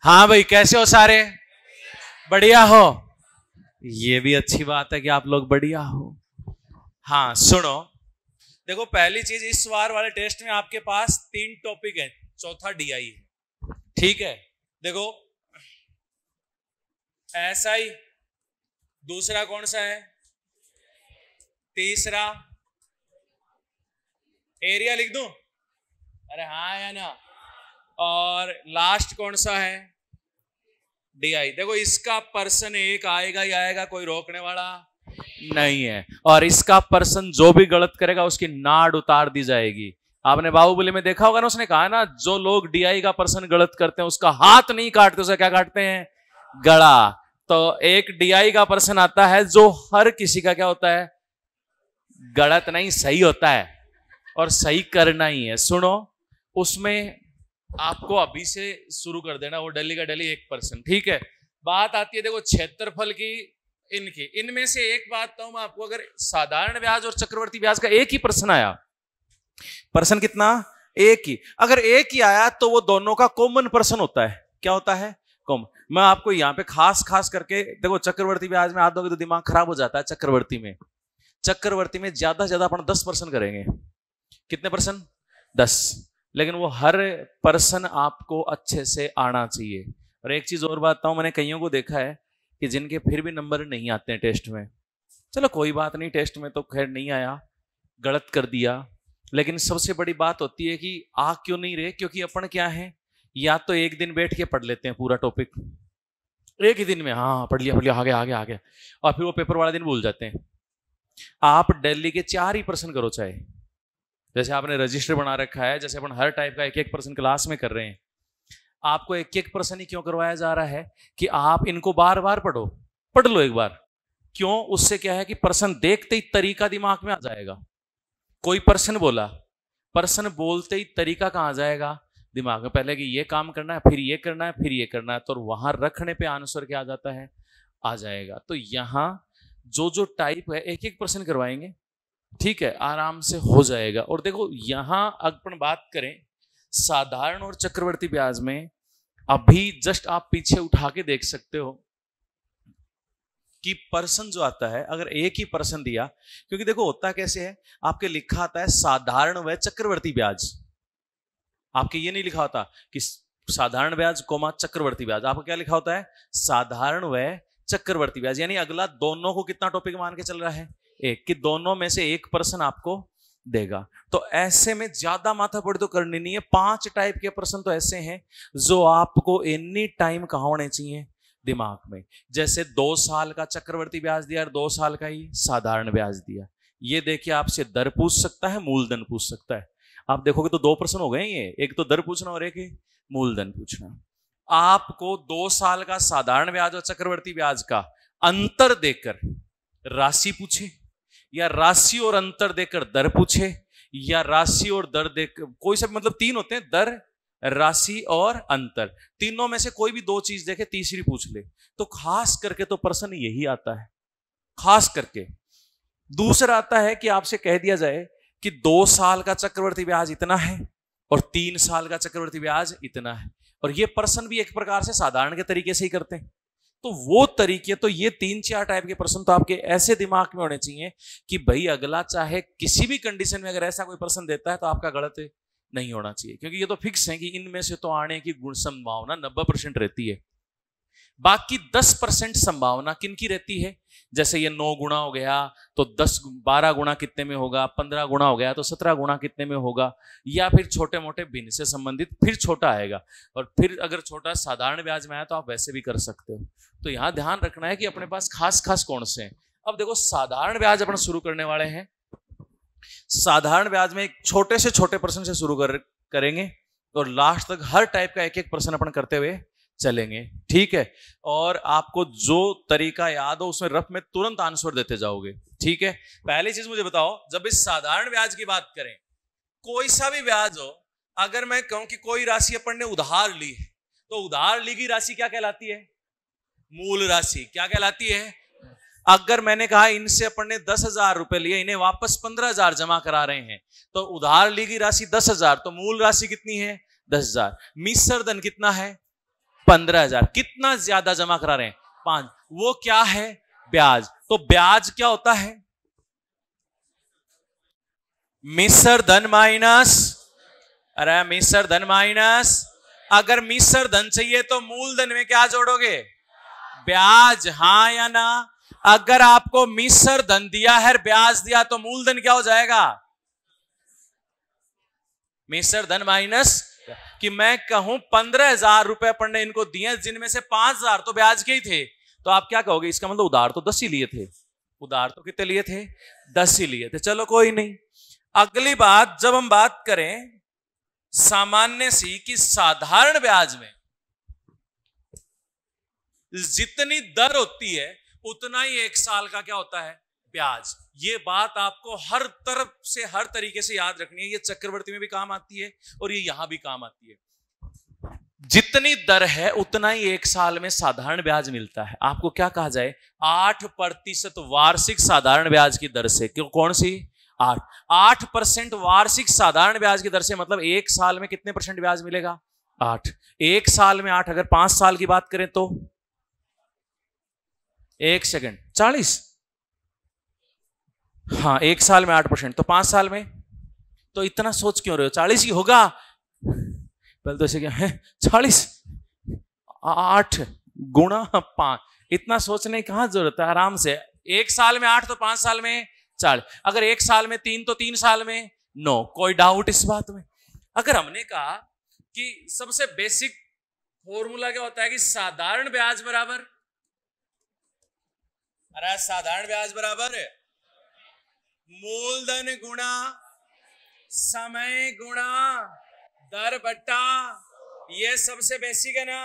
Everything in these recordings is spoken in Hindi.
हाँ भाई, कैसे हो सारे? बढ़िया हो? ये भी अच्छी बात है कि आप लोग बढ़िया हो। हाँ सुनो, देखो पहली चीज, इस बार वाले टेस्ट में आपके पास 3 टॉपिक है, चौथा डीआई है। ठीक है, देखो एसआई, दूसरा कौन सा है, तीसरा एरिया लिख दूं? अरे हाँ या ना? और लास्ट कौन सा है, डीआई। देखो इसका पर्सन एक आएगा ही आएगा, कोई रोकने वाला नहीं है। और इसका पर्सन जो भी गलत करेगा उसकी नाड़ उतार दी जाएगी। आपने बाहुबली में देखा होगा ना, उसने कहा ना, जो लोग डीआई का पर्सन गलत करते हैं उसका हाथ नहीं काटते, उसे क्या काटते हैं, गला। तो एक डीआई का पर्सन आता है जो हर किसी का क्या होता है, गलत नहीं सही होता है, और सही करना ही है। सुनो, उसमें आपको अभी से शुरू कर देना, वो डेली का डेली 1%। ठीक है, बात आती है देखो क्षेत्रफल की, इनकी, इनमें से एक बात तो मैं आपको, अगर साधारण ब्याज और चक्रवर्ती ब्याज का एक ही पर्सन आया, पर्सन कितना, एक ही, अगर एक ही आया तो वो दोनों का कॉमन पर्सन होता है। क्या होता है, कॉमन। मैं आपको यहां पे खास करके देखो, चक्रवर्ती ब्याज में हाथ दोगे तो दिमाग खराब हो जाता है। चक्रवर्ती में ज्यादा से ज्यादा अपन 10% करेंगे। कितने परसेंट, 10। लेकिन वो हर पर्सन आपको अच्छे से आना चाहिए। और एक चीज और बात बताऊं, मैंने कईयों को देखा है कि जिनके फिर भी नंबर नहीं आते हैं टेस्ट में। चलो कोई बात नहीं, टेस्ट में तो खैर नहीं आया, गलत कर दिया, लेकिन सबसे बड़ी बात होती है कि आ क्यों नहीं रहे, क्योंकि अपन क्या है, या तो एक दिन बैठ के पढ़ लेते हैं पूरा टॉपिक, एक ही दिन में, हाँ पढ़ लिया आगे, और फिर वो पेपर वाला दिन भूल जाते हैं। आप दिल्ली के 4 ही पर्सन करो, चाहे जैसे आपने रजिस्टर बना रखा है, जैसे अपन हर टाइप का 1-1% क्लास में कर रहे हैं, आपको 1-1% ही क्यों करवाया जा रहा है कि आप इनको बार बार पढ़ लो एक बार। क्यों? उससे क्या है कि पर्सन देखते ही तरीका दिमाग में आ जाएगा। कोई पर्सन बोला, पर्सन बोलते ही तरीका कहाँ आ जाएगा, दिमाग में, पहले कि ये काम करना है, फिर ये करना है, फिर ये करना है, तो वहां रखने पे आंसर क्या आ जाता है, आ जाएगा। तो यहां जो टाइप है 1-1% करवाएंगे, ठीक है, आराम से हो जाएगा। और देखो यहां अपन बात करें साधारण और चक्रवर्ती ब्याज में, अभी जस्ट आप पीछे उठा के देख सकते हो कि पर्सन जो आता है, अगर एक ही पर्सन दिया, क्योंकि देखो होता कैसे है, आपके लिखा आता है साधारण व चक्रवर्ती ब्याज, आपके ये नहीं लिखा होता कि साधारण ब्याज कोमा चक्रवर्ती ब्याज, आपको क्या लिखा होता है, साधारण व चक्रवर्ती ब्याज। यानी अगला दोनों को कितना टॉपिक मान के चल रहा है, एक, कि दोनों में से एक पर्सन आपको देगा। तो ऐसे में ज्यादा माथापड़ी तो करनी नहीं है। 5 टाइप के पर्सन तो ऐसे हैं जो आपको एनी टाइम कहाँ होने चाहिए, दिमाग में। जैसे 2 साल का चक्रवर्ती ब्याज दिया और 2 साल का ही साधारण ब्याज दिया, ये देखिए आपसे दर पूछ सकता है, मूलधन पूछ सकता है। आप देखोगे तो 2 पर्सन हो गए, ये एक तो दर पूछना और एक ही मूलधन पूछना। आपको 2 साल का साधारण ब्याज और चक्रवर्ती ब्याज का अंतर देकर राशि पूछे, या राशि और अंतर देकर दर पूछे, या राशि और दर देकर, कोई सा, मतलब 3 होते हैं, दर, राशि और अंतर, तीनों में से कोई भी 2 चीज देखे, तीसरी पूछ ले, तो खास करके तो पर्सन यही आता है, खास करके। दूसरा आता है कि आपसे कह दिया जाए कि 2 साल का चक्रवर्ती ब्याज इतना है और 3 साल का चक्रवर्ती ब्याज इतना है, और ये पर्सन भी एक प्रकार से साधारण के तरीके से ही करते हैं। तो वो तरीके, तो ये 3-4 टाइप के पर्सन तो आपके ऐसे दिमाग में होने चाहिए कि भाई अगला चाहे किसी भी कंडीशन में अगर ऐसा कोई पर्सन देता है तो आपका गलत नहीं होना चाहिए, क्योंकि ये तो फिक्स है कि इनमें से तो आने की गुण संभावना 90% रहती है। बाकी 10% संभावना किनकी रहती है, जैसे ये 9 गुना हो गया तो 12 गुना कितने में होगा, 15 गुना हो गया तो 17 गुना कितने में होगा, या फिर छोटे मोटे भिन्न से संबंधित फिर छोटा आएगा, और फिर अगर छोटा साधारण ब्याज में आया तो आप वैसे भी कर सकते हो। तो यहां ध्यान रखना है कि अपने पास खास कौन से हैं। अब देखो साधारण ब्याज अपन शुरू करने वाले हैं। साधारण ब्याज में एक छोटे से छोटे पर्सन से शुरू करेंगे और लास्ट तक हर टाइप का 1-1% अपन करते हुए चलेंगे, ठीक है। और आपको जो तरीका याद हो उसमें रफ में तुरंत आंसर देते जाओगे, ठीक है। पहली चीज मुझे बताओ, जब इस साधारण ब्याज की बात करें, कोई सा भी ब्याज हो, अगर मैं कहूं कि कोई राशि अपन ने उधार ली है, तो उधार ली गई राशि क्या कहलाती है, मूल राशि। क्या कहलाती है? अगर मैंने कहा इनसे अपन ने 10,000 रुपए लिए, इन्हें वापस 15,000 जमा करा रहे हैं, तो उधार ली गई राशि 10,000, तो मूल राशि कितनी है, 10,000। मिश्र धन कितना है, 15,000। कितना ज्यादा जमा करा रहे हैं? 5। वो क्या है? ब्याज। तो ब्याज क्या होता है? मिश्र धन माइनस, अरे मिश्र धन माइनस, अगर मिश्र धन चाहिए तो मूलधन में क्या जोड़ोगे? ब्याज। हाँ या ना? अगर आपको मिश्र धन दिया है, ब्याज दिया, तो मूलधन क्या हो जाएगा? मिश्र धन माइनस। कि मैं कहूं 15,000 रुपए पढ़ने इनको दिए, जिनमें से 5,000 तो ब्याज के ही थे, तो आप क्या कहोगे? इसका मतलब उधार तो 10 ही लिए थे। उधार तो कितने लिए थे? 10 ही लिए थे। चलो कोई नहीं। अगली बात, जब हम बात करें सामान्य सी कि साधारण ब्याज में जितनी दर होती है उतना ही 1 साल का क्या होता है? ब्याज। ये बात आपको हर तरफ से, हर तरीके से याद रखनी है। ये चक्रवर्ती में भी काम आती है और ये यहां भी काम आती है। जितनी दर है उतना ही 1 साल में साधारण ब्याज मिलता है। आपको क्या कहा जाए? 8% वार्षिक साधारण ब्याज की दर से। क्यों? कौन सी? 8% वार्षिक साधारण ब्याज की दर से, मतलब 1 साल में कितने परसेंट ब्याज मिलेगा? 8। 1 साल में 8, अगर 5 साल की बात करें तो 1 सेकंड 40। हाँ, 1 साल में 8%, तो 5 साल में? तो इतना सोच क्यों रहे हो? 40 ही होगा। पहले तो ऐसे क्या है? 40 8 गुणा 5, इतना सोचने की कहां जरूरत है? आराम से 1 साल में 8 तो 5 साल में 40, अगर 1 साल में 3 तो 3 साल में 9। कोई डाउट इस बात में? अगर हमने कहा कि सबसे बेसिक फॉर्मूला क्या होता है कि साधारण ब्याज बराबर, अरे साधारण ब्याज बराबर मूलधन गुणा समय गुणा दर बट्टा, ये सबसे बेसिक है ना।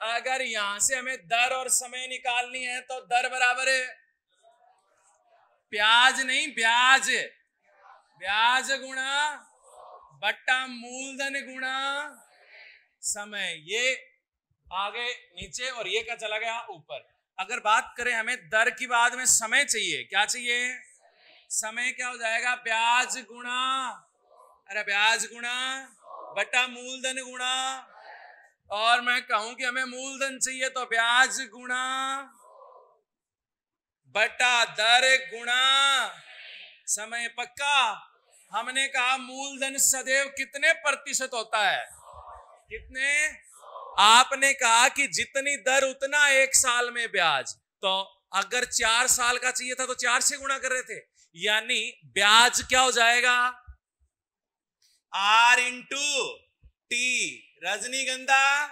अगर यहां से हमें दर और समय निकालनी है तो दर बराबर है ब्याज, नहीं ब्याज, ब्याज गुणा बट्टा मूलधन गुणा समय। ये आगे नीचे और ये क्या चला गया ऊपर। अगर बात करें हमें दर की, बाद में समय चाहिए, क्या चाहिए? समय क्या हो जाएगा? ब्याज गुणा, अरे ब्याज गुणा बटा मूलधन गुणा, और मैं कहूं कि हमें मूलधन चाहिए तो ब्याज गुणा बटा दर गुणा समय। पक्का? हमने कहा मूलधन सदैव कितने प्रतिशत होता है? कितने? आपने कहा कि जितनी दर उतना 1 साल में ब्याज। तो अगर 4 साल का चाहिए था तो 4 से गुणा कर रहे थे, यानी ब्याज क्या हो जाएगा? R into T. रजनीगंधा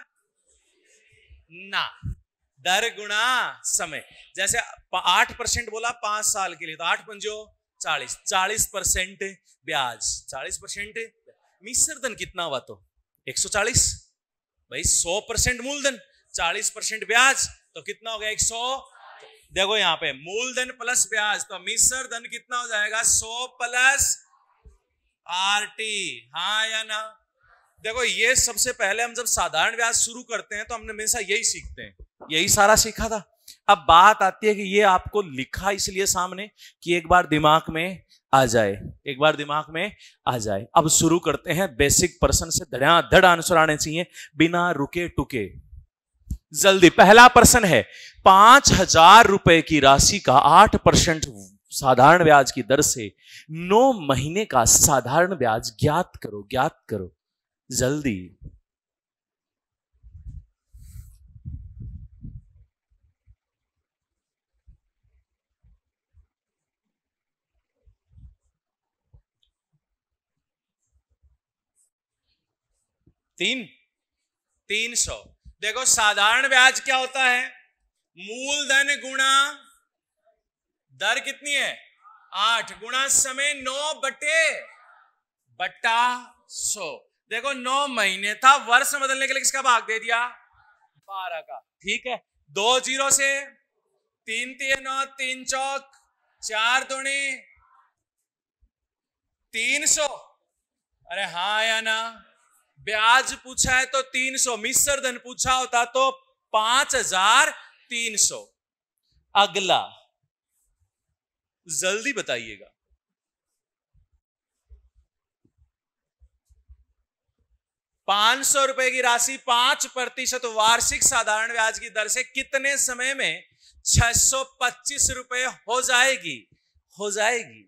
ना, दर गुणा समय। जैसे 8% बोला 5 साल के लिए, तो 8 पंजो 40, 40% ब्याज, 40%। मिश्र धन कितना हुआ? तो 140। भाई 100% मूलधन, 40% ब्याज, तो कितना हो गया? 100। देखो यहां पे मूलधन प्लस ब्याज, तो मिश्र धन कितना हो जाएगा? 100 प्लस आरटी। हाँ या ना? देखो ये सबसे पहले हम जब साधारण ब्याज शुरू करते हैं तो हमने हमेशा यही सीखते हैं, यही सारा सीखा था। अब बात आती है कि ये आपको लिखा इसलिए सामने कि एक बार दिमाग में आ जाए, एक बार दिमाग में आ जाए। अब शुरू करते हैं बेसिक प्रश्न से। धड़ आंसर आने चाहिए बिना रुके टुके। जल्दी, पहला प्रश्न है 5,000 रुपए की राशि का 8% साधारण ब्याज की दर से 9 महीने का साधारण ब्याज ज्ञात करो। ज्ञात करो जल्दी। तीन 300। देखो साधारण ब्याज क्या होता है? मूलधन गुणा दर कितनी है? 8 गुणा समय 9 बट्टा 100। देखो 9 महीने था, वर्ष बदलने के लिए किसका भाग दे दिया? 12 का। ठीक है, 2 जीरो से 3 3 9, 3 चौक 4 दूनी 300। अरे हाँ या ना? ब्याज पूछा है तो 300, मिश्र धन पूछा होता तो 5,300। अगला जल्दी बताइएगा। ₹500 की राशि 5% वार्षिक साधारण ब्याज की दर से कितने समय में ₹625 हो जाएगी? हो जाएगी।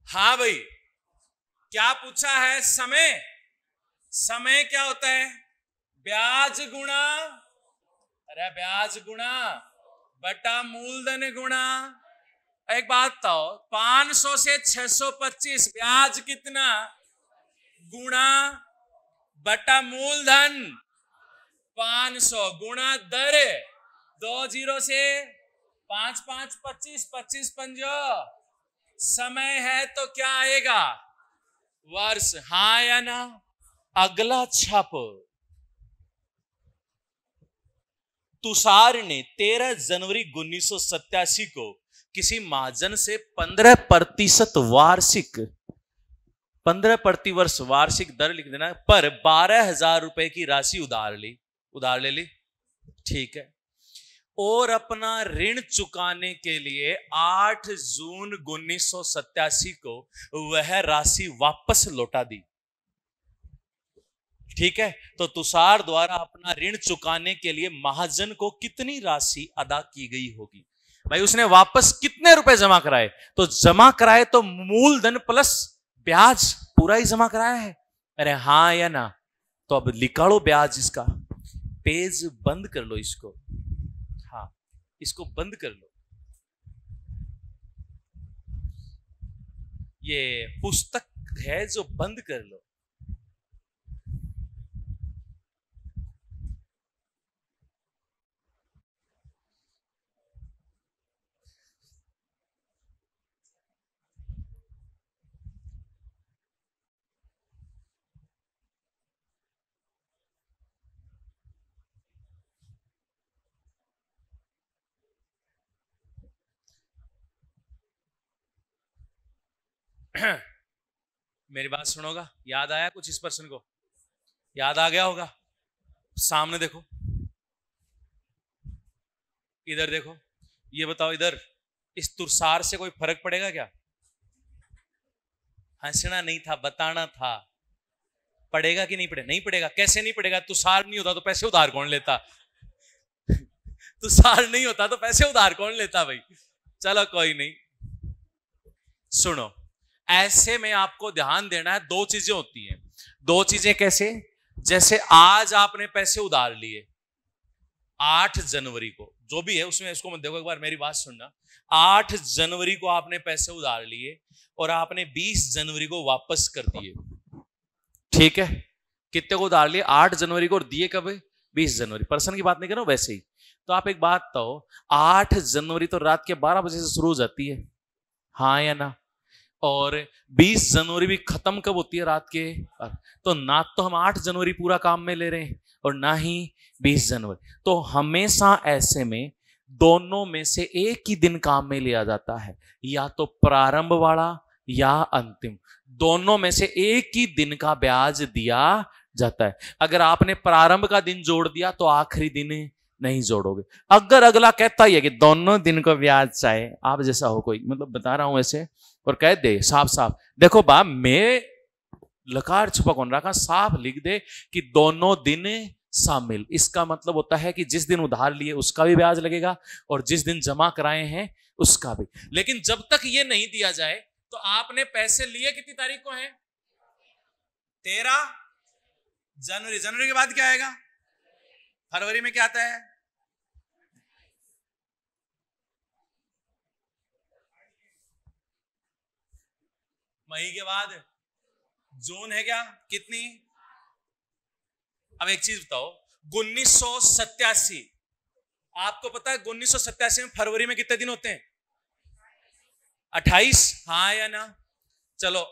हाँ भाई, क्या पूछा है? समय। समय क्या होता है? ब्याज गुणा, अरे ब्याज गुणा बटा मूलधन गुणा। एक बात बताओ, 500 से 625 ब्याज कितना? गुणा बटा मूलधन 500 गुणा दर 20 से 5 5 25 25 पंजो। समय है तो क्या आएगा? वर्ष। हाँ या ना? अगला छापो। तुषार ने 13 जनवरी 1987 को किसी महाजन से 15% वार्षिक, 15 प्रति वर्ष वार्षिक दर लिख देना पर 12,000 रुपए की राशि उधार ली। उधार ले ली, ठीक है। और अपना ऋण चुकाने के लिए 8 जून 1987 को वह राशि वापस लौटा दी, ठीक है। तो तुषार द्वारा अपना ऋण चुकाने के लिए महाजन को कितनी राशि अदा की गई होगी? भाई उसने वापस कितने रुपए जमा कराए? तो जमा कराए तो मूलधन प्लस ब्याज पूरा ही जमा कराया है। अरे हाँ या ना? तो अब निकालो ब्याज इसका। पेज बंद कर लो इसको, हाँ इसको बंद कर लो। ये पुस्तक है जो बंद कर लो। मेरी बात सुनोगा? याद आया कुछ? इस पर्सन को याद आ गया होगा। सामने देखो, इधर देखो, ये बताओ इधर, इस तुषार से कोई फर्क पड़ेगा क्या? हंसना नहीं था, बताना था। पड़ेगा कि नहीं पड़ेगा? नहीं पड़ेगा। कैसे नहीं पड़ेगा? तुषार नहीं होता तो पैसे उधार कौन लेता? तुषार नहीं होता तो पैसे उधार कौन लेता भाई? चलो कोई नहीं, सुनो। ऐसे में आपको ध्यान देना है, दो चीजें होती हैं। दो चीजें कैसे? जैसे आज आपने पैसे उधार लिए 8 जनवरी को, जो भी है उसमें, इसको मत देखो, एक बार मेरी बात सुनना। 8 जनवरी को आपने पैसे उधार लिए और आपने 20 जनवरी को वापस कर दिए, ठीक है। कितने को उधार लिए? 8 जनवरी को, और दिए कब? 20 जनवरी। पर्सन की बात नहीं कर रहा हूं, वैसे ही। तो आप एक बात बताओ, 8 जनवरी तो रात के 12 बजे से शुरू हो जाती है, हाँ या ना? और 20 जनवरी भी खत्म कब होती है? रात के। तो ना तो हम 8 जनवरी पूरा काम में ले रहे हैं और ना ही 20 जनवरी। तो हमेशा ऐसे में दोनों में से एक ही दिन काम में लिया जाता है, या तो प्रारंभ वाला या अंतिम। दोनों में से एक ही दिन का ब्याज दिया जाता है। अगर आपने प्रारंभ का दिन जोड़ दिया तो आखिरी दिन नहीं जोड़ोगे। अगर अगला कहता ही है कि दोनों दिन को ब्याज चाहे, आप जैसा हो कोई, मतलब बता रहा हूं ऐसे, और कह दे साफ साफ, देखो बा मैं लकार छुपा कौन रखा, साफ लिख दे कि दोनों दिन शामिल। इसका मतलब होता है कि जिस दिन उधार लिए उसका भी ब्याज लगेगा और जिस दिन जमा कराए हैं उसका भी। लेकिन जब तक ये नहीं दिया जाए, तो आपने पैसे लिए कितनी तारीख को है? 13 जनवरी। जनवरी के बाद क्या आएगा? फरवरी में क्या आता है? मई के बाद जून है क्या? कितनी? अब एक चीज बताओ, 1987, आपको पता है 1987 में फरवरी में कितने दिन होते हैं? 28, हाँ या ना? चलो,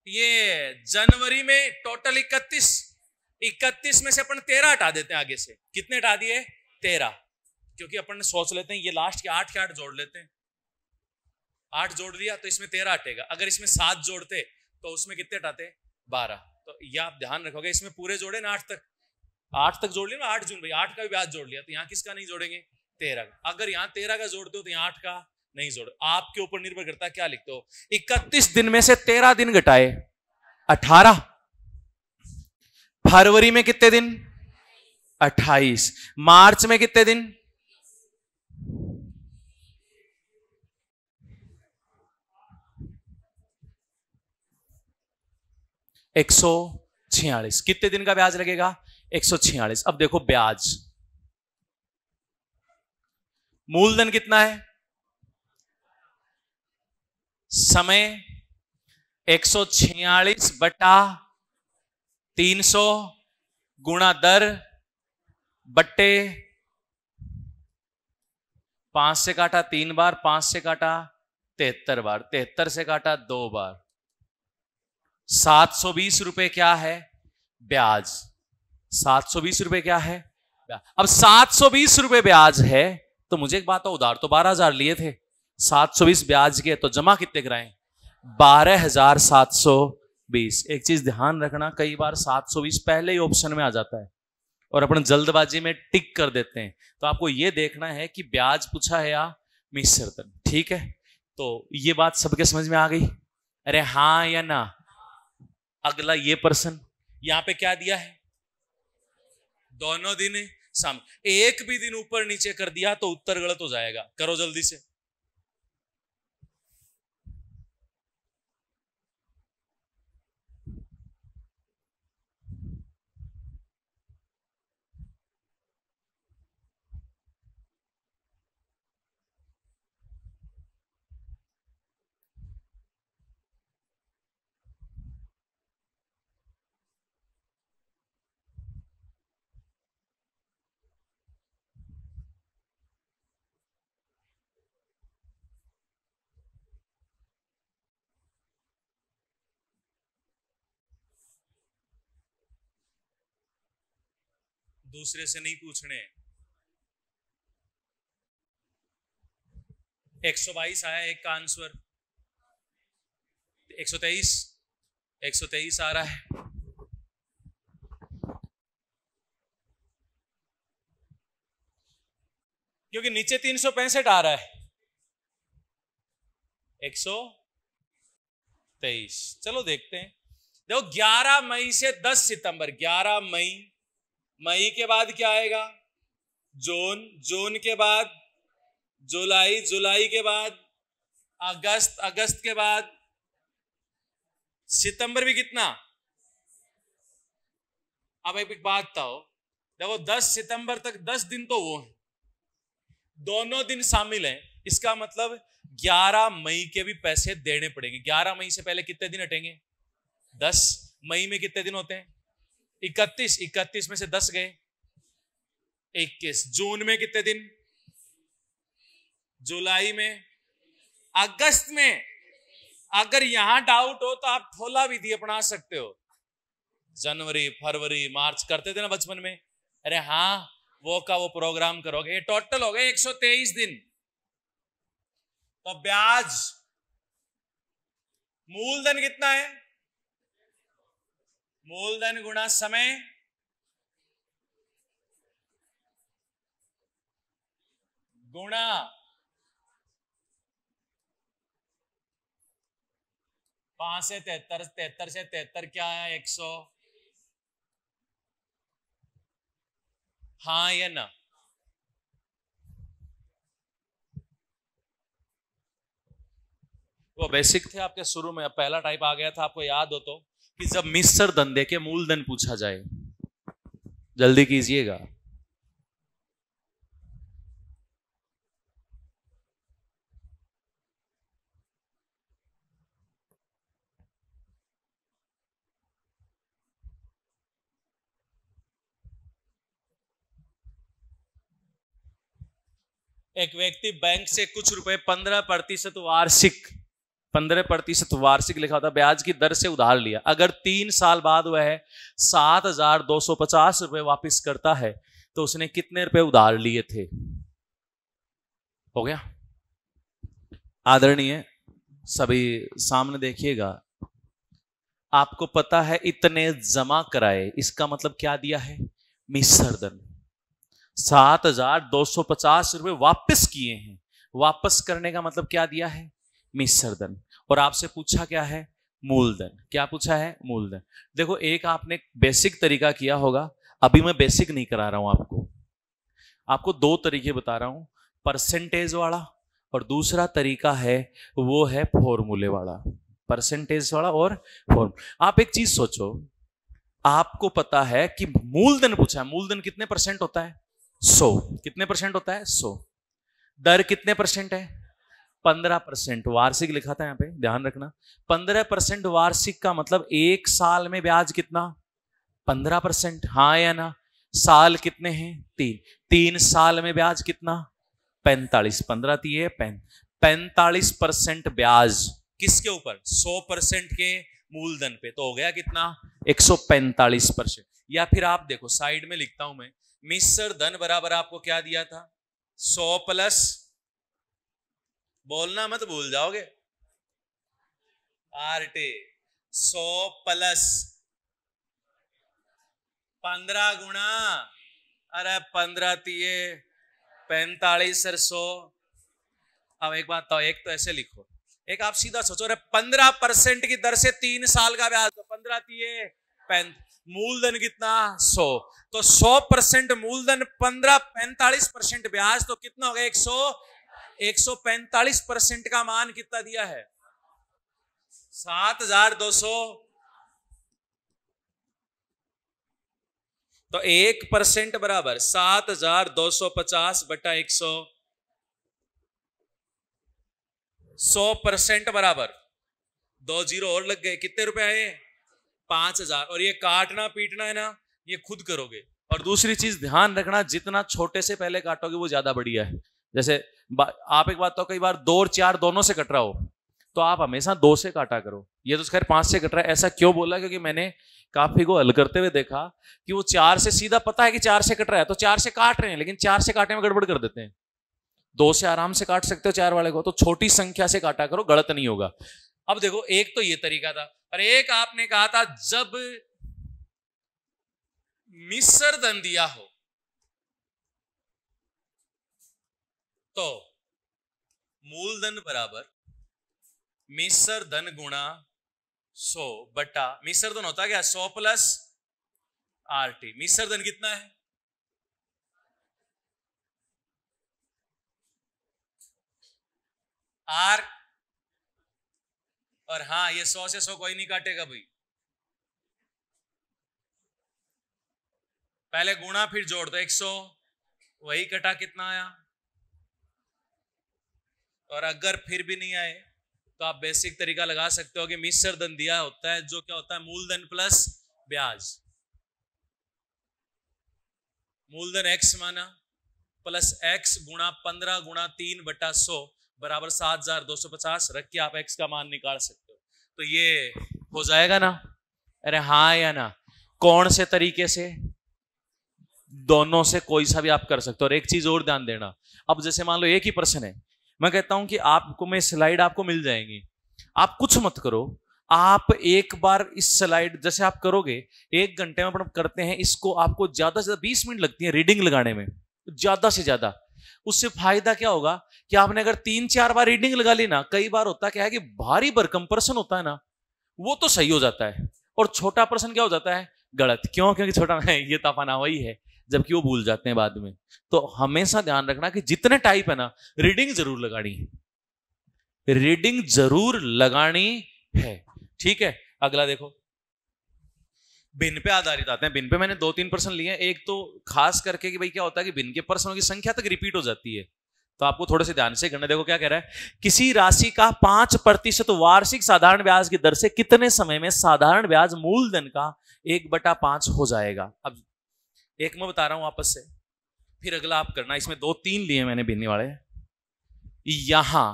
ये जनवरी में टोटल 31 में से अपन 13 हटा देते हैं आगे से। कितने हटा दिए? 13, क्योंकि अपन सोच लेते हैं ये लास्ट के 8 जोड़ लेते हैं। 8 जोड़ दिया तो इसमें 13 हटेगा। अगर इसमें 7 जोड़ते तो उसमें कितने हटाते? 12। तो ये आप ध्यान रखोगे, इसमें पूरे जोड़े ना 8 तक जोड़ लिया ना, 8 जून भाई, 8 का भी ब्याज जोड़ लिया, तो यहाँ किसका नहीं जोड़ेंगे? 13 का। अगर यहाँ 13 का जोड़ते हो तो यहाँ 8 का, नहीं जोड़, आपके ऊपर निर्भर करता है क्या लिखते हो। 31 दिन में से 13 दिन घटाए 18। फरवरी में कितने दिन? 28। मार्च में कितने दिन? 146। कितने दिन का ब्याज लगेगा? 146। अब देखो ब्याज, मूलधन कितना है? समय 146 बटा 300 गुणा दर बट्टे 5 से काटा 3 बार, 5 से काटा 73 बार, 73 से काटा 2 बार, 720 रुपए क्या है? ब्याज। 720 रुपए क्या है? ब्याज। अब 720 रुपए ब्याज है तो मुझे एक बात, उधार तो 12,000 लिए थे, 720 ब्याज के, तो जमा कितने कराएं? 12,720। एक चीज ध्यान रखना, कई बार 720 पहले ही ऑप्शन में आ जाता है और अपन जल्दबाजी में टिक कर देते हैं, तो आपको यह देखना है कि ब्याज पूछा है या मिश्रधन। ठीक है, तो ये बात सबके समझ में आ गई? अरे हाँ या ना? अगला ये पर्सन, यहां पे क्या दिया है? दोनों दिन शाम। एक भी दिन ऊपर नीचे कर दिया तो उत्तर गलत हो जाएगा, करो जल्दी से। दूसरे से नहीं पूछने। 122 आया एक का आंसर, 123 आ रहा है। क्योंकि नीचे 365 आ रहा है, 123। चलो देखते हैं। देखो 11 मई से 10 सितंबर, 11 मई, मई के बाद क्या आएगा? जून, जून के बाद जुलाई, जुलाई के बाद अगस्त, अगस्त के बाद सितंबर भी कितना? अब एक बात बताओ, देखो 10 सितंबर तक 10 दिन तो वो है, दोनों दिन शामिल हैं, इसका मतलब 11 मई के भी पैसे देने पड़ेंगे। 11 मई से पहले कितने दिन हटेंगे? 10। मई में कितने दिन होते हैं? 31। 31 में से 10 गए, 21। जून में कितने दिन? जुलाई में, अगस्त में। अगर यहां डाउट हो तो आप थोला विधि अपना सकते हो, जनवरी, फरवरी, मार्च करते थे ना बचपन में। अरे हाँ, वो का वो प्रोग्राम करोगे। टोटल हो गए 123 दिन। तो ब्याज, मूलधन कितना है? मूलधन गुणा समय गुणा 5 से 73, 73 से 73 क्या है? 100। हाँ या ना? वो बेसिक थे आपके शुरू में, पहला टाइप आ गया था, आपको याद हो तो, कि जब मिश्र धंधे के मूलधन पूछा जाए, जल्दी कीजिएगा। एक व्यक्ति बैंक से कुछ रुपए 15% वार्षिक, 15% वार्षिक लिखा होता ब्याज की दर से उधार लिया। अगर 3 साल बाद वह 7,250 रुपए वापस करता है तो उसने कितने रुपए उधार लिए थे? हो गया? आदरणीय सभी सामने देखिएगा, आपको पता है इतने जमा कराए, इसका मतलब क्या दिया है? मिश्रधन। 7,250 रुपए वापस किए हैं, वापस करने का मतलब क्या दिया है? मिश्र धन। और आपसे पूछा क्या है? मूलधन। क्या पूछा है? मूलधन। देखो एक आपने बेसिक तरीका किया होगा, अभी मैं बेसिक नहीं करा रहा हूं आपको दो तरीके बता रहा हूं, परसेंटेज वाला और दूसरा तरीका है वो है फॉर्मूले वाला। परसेंटेज वाला और फॉर्मूला। आप एक चीज सोचो, आपको पता है कि मूलधन पूछा है, मूलधन कितने परसेंट होता है? 100। कितने परसेंट होता है? 100। दर कितने परसेंट है? 15%। वार्षिक लिखा था यहां पे, ध्यान रखना। 15% वार्षिक का मतलब एक साल में ब्याज कितना? 15%। हाँ या ना? साल कितने हैं? 3 साल में ब्याज कितना? 45। 15 दिए 45% ब्याज किसके ऊपर? 100% के मूलधन पे। तो हो गया कितना? 145%। या फिर आप देखो साइड में लिखता हूं मैं, मिश्र धन बराबर आपको क्या दिया था? 100 प्लस, बोलना मत भूल जाओगे, आरटी 100 प्लस 15 गुणा, अरे 15 तिये 45 और 100। अब एक बात तो, एक तो ऐसे लिखो, एक आप सीधा सोचो, अरे 15% की दर से 3 साल का ब्याज, तो 15 तिये 35, मूलधन कितना? 100। तो 100% मूलधन, 45% ब्याज, तो कितना हो गया? 145% का मान कितना दिया है? 7,200। तो 1% बराबर 7,250 बटा 100। 100% बराबर 2 जीरो और लग गए, कितने रुपए आए? 5,000। और ये काटना पीटना है ना, ये खुद करोगे। और दूसरी चीज ध्यान रखना, जितना छोटे से पहले काटोगे वो ज्यादा बढ़िया है। जैसे आप एक बात तो, कई बार 2 और 4 दोनों से कट रहा हो, तो आप हमेशा 2 से काटा करो। ये तो खैर 5 से कट रहा है। ऐसा क्यों बोला? क्योंकि मैंने काफी को हल करते हुए देखा कि वो 4 से सीधा पता है कि 4 से कट रहा है, तो 4 से काट रहे हैं, लेकिन 4 से काटने में गड़बड़ कर देते हैं। 2 से आराम से काट सकते हो 4 वाले को, तो छोटी संख्या से काटा करो, गलत नहीं होगा। अब देखो एक तो ये तरीका था, और एक आपने कहा था जब मिश्र धन दिया हो तो मूलधन बराबर मिश्र धन गुणा 100 बटा, मिश्र धन होता क्या? 100 प्लस आरटी। मिश्र धन कितना है? आर। और हाँ, ये 100 से 100 कोई नहीं काटेगा भाई, पहले गुणा फिर जोड़ दो। 100 वही कटा, कितना आया? और अगर फिर भी नहीं आए तो आप बेसिक तरीका लगा सकते हो कि मिश्र धन दिया होता है जो क्या होता है? मूलधन प्लस ब्याज। मूलधन x माना प्लस x गुणा 15 गुणा 3 बटा 100 बराबर 7,250। रख के आप x का मान निकाल सकते हो। तो ये हो जाएगा ना? अरे हाँ या ना? कौन से तरीके से? दोनों से कोई सा भी आप कर सकते हो। और एक चीज और ध्यान देना, अब जैसे मान लो एक ही प्रश्न है, मैं कहता हूं कि आपको मैं स्लाइड आपको मिल जाएंगी, आप कुछ मत करो, आप एक बार इस स्लाइड जैसे आप करोगे 1 घंटे में अपन करते हैं इसको, आपको ज्यादा से ज्यादा 20 मिनट लगती है रीडिंग लगाने में, ज्यादा से ज्यादा। उससे फायदा क्या होगा कि आपने अगर 3-4 बार रीडिंग लगा ली ना, कई बार होता क्या है कि भारी भरकम प्रश्न होता है ना, वो तो सही हो जाता है, और छोटा प्रश्न क्या हो जाता है? गलत। क्यों? क्योंकि छोटा ये ताफाना वही है, जबकि वो भूल जाते हैं बाद में। तो हमेशा ध्यान रखना कि जितने टाइप है ना, रीडिंग जरूर लगानी है, रीडिंग जरूर लगानी है। ठीक है, अगला देखो, भिन्न पे आधारित आते हैं। भिन्न पे मैंने 2-3 प्रश्न लिए हैं। एक तो खास करके कि भाई क्या होता है कि भिन्न के प्रश्नों की संख्या तक रिपीट हो जाती है, तो आपको थोड़े से ध्यान से करना। देखो क्या कह रहा है, किसी राशि का 5% वार्षिक साधारण ब्याज की दर से कितने समय में साधारण ब्याज मूलधन का 1/5 हो जाएगा। अब एक मैं बता रहा हूं वापस से, फिर अगला आप करना। इसमें 2-3 लिए मैंने भिन्न वाले। यहां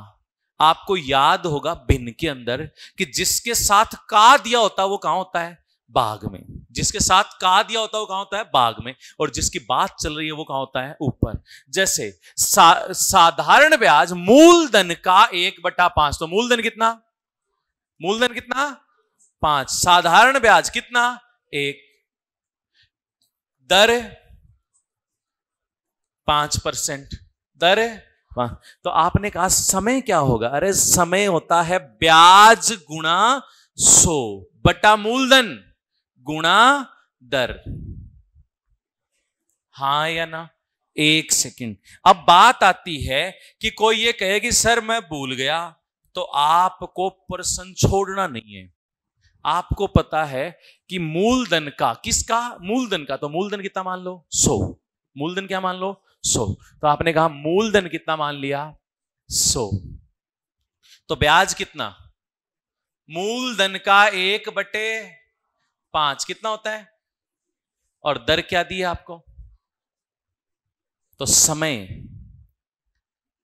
आपको याद होगा भिन्न के अंदर कि जिसके साथ का दिया होता है वो कहां होता है? भाग में। जिसके साथ का दिया होता है वो कहां होता है? भाग में। और जिसकी बात चल रही है वो कहां होता है? ऊपर। जैसे साधारण ब्याज मूलधन का 1/5, तो मूलधन कितना? मूलधन कितना? 5। साधारण ब्याज कितना? 1। दर 5%, दर तो आपने कहा समय क्या होगा? अरे समय होता है ब्याज गुणा 100 बटा मूलधन गुणा दर। हाँ या ना? एक सेकंड। अब बात आती है कि कोई ये कहे कि सर मैं भूल गया, तो आपको प्रश्न छोड़ना नहीं है। आपको पता है कि मूलधन का, किसका? मूलधन का। तो मूलधन कितना मान लो? 100। मूलधन क्या मान लो? 100। तो आपने कहा मूलधन कितना मान लिया? 100। तो ब्याज कितना? मूलधन का 1/5 कितना होता है? और दर क्या दी है आपको? तो समय,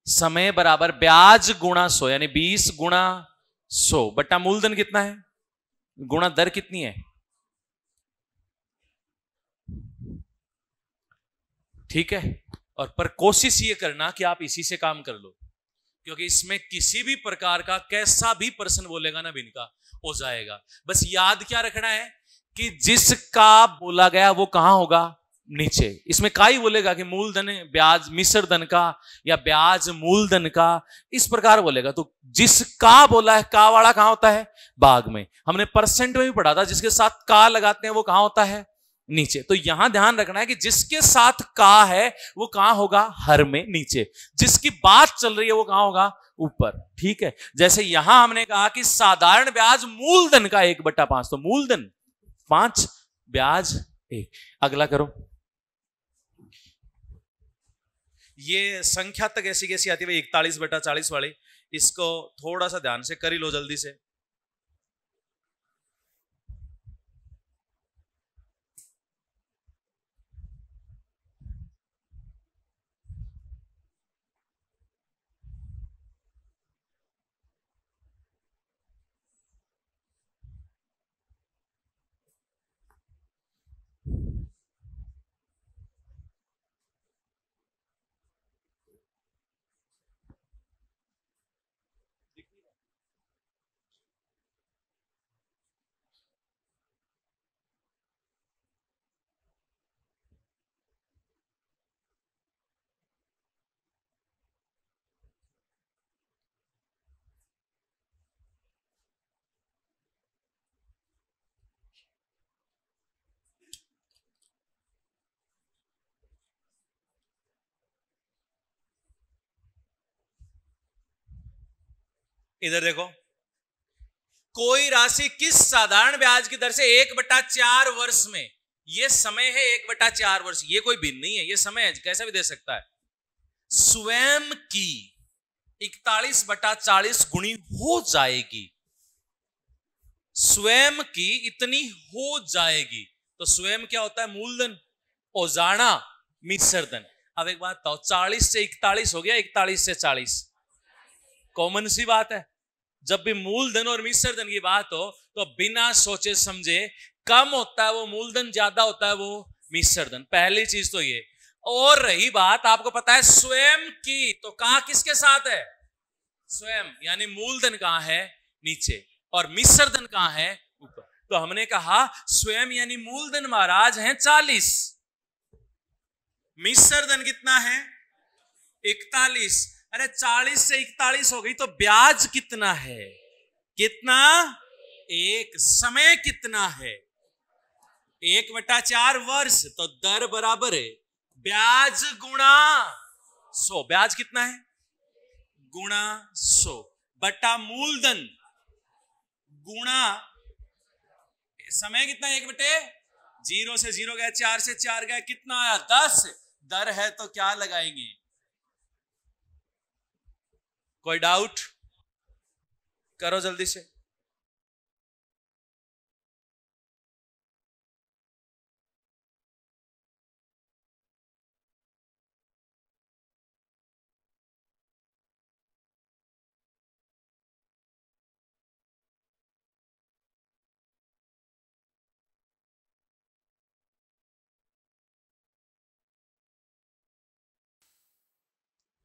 समय बराबर ब्याज गुणा 100, यानी 20 गुणा 100 बटा मूलधन कितना है गुणा दर कितनी है। ठीक है। और पर कोशिश ये करना कि आप इसी से काम कर लो, क्योंकि इसमें किसी भी प्रकार का कैसा भी प्रश्न बोलेगा ना बिन का हो जाएगा। बस याद क्या रखना है कि जिसका बोला गया वो कहां होगा? नीचे। इसमें का ही बोलेगा कि मूलधन ब्याज मिश्र धन का या ब्याज मूलधन का, इस प्रकार बोलेगा। तो जिसका बोला है का वाला कहां होता है? भाग में। हमने परसेंट में भी पढ़ा था, जिसके साथ का लगाते हैं वो कहां होता है? नीचे। तो यहां ध्यान रखना है कि जिसके साथ का है वो कहां होगा? हर में नीचे। जिसकी बात चल रही है वो कहां होगा? ऊपर। ठीक है। जैसे यहां हमने कहा कि साधारण ब्याज मूलधन का 1/5, तो मूलधन 5 ब्याज 1। अगला करो। ये संख्या तक ऐसी कैसी आती है? 41/40 वाली। इसको थोड़ा सा ध्यान से कर ही लो जल्दी से। इधर देखो, कोई राशि किस साधारण ब्याज की दर से 1/4 वर्ष में, ये समय है 1/4 वर्ष, ये कोई भिन्न नहीं है, ये समय है, कैसा भी दे सकता है, स्वयं की 41/40 गुणी हो जाएगी। स्वयं की इतनी हो जाएगी। तो स्वयं क्या होता है? मूलधन। औजाना मिश्रधन। अब एक बात बताओ, 40 से 41 हो गया, 41 से 40 कॉमन सी बात है। जब भी मूलधन और मिश्रधन की बात हो तो बिना सोचे समझे कम होता है वो मूलधन, ज्यादा होता है वो मिश्रधन। पहली चीज तो ये। और रही बात, आपको पता है स्वयं की, तो कहां किसके साथ है? स्वयं, यानी मूलधन कहां है? नीचे। और मिश्रधन कहां है? ऊपर। तो हमने कहा स्वयं यानी मूलधन महाराज है 40, मिश्रधन कितना है? 41। अरे 40 से 41 हो गई, तो ब्याज कितना है? कितना? 1। समय कितना है? 1/4 वर्ष। तो दर बराबर है ब्याज गुणा 100। ब्याज कितना है? गुणा 100 बटा मूलधन गुणा समय कितना? 1/0 से 0 गया, 4 से 4 गया, कितना आया? 10। दर है तो क्या लगाएंगे? कोई डाउट? करो जल्दी से।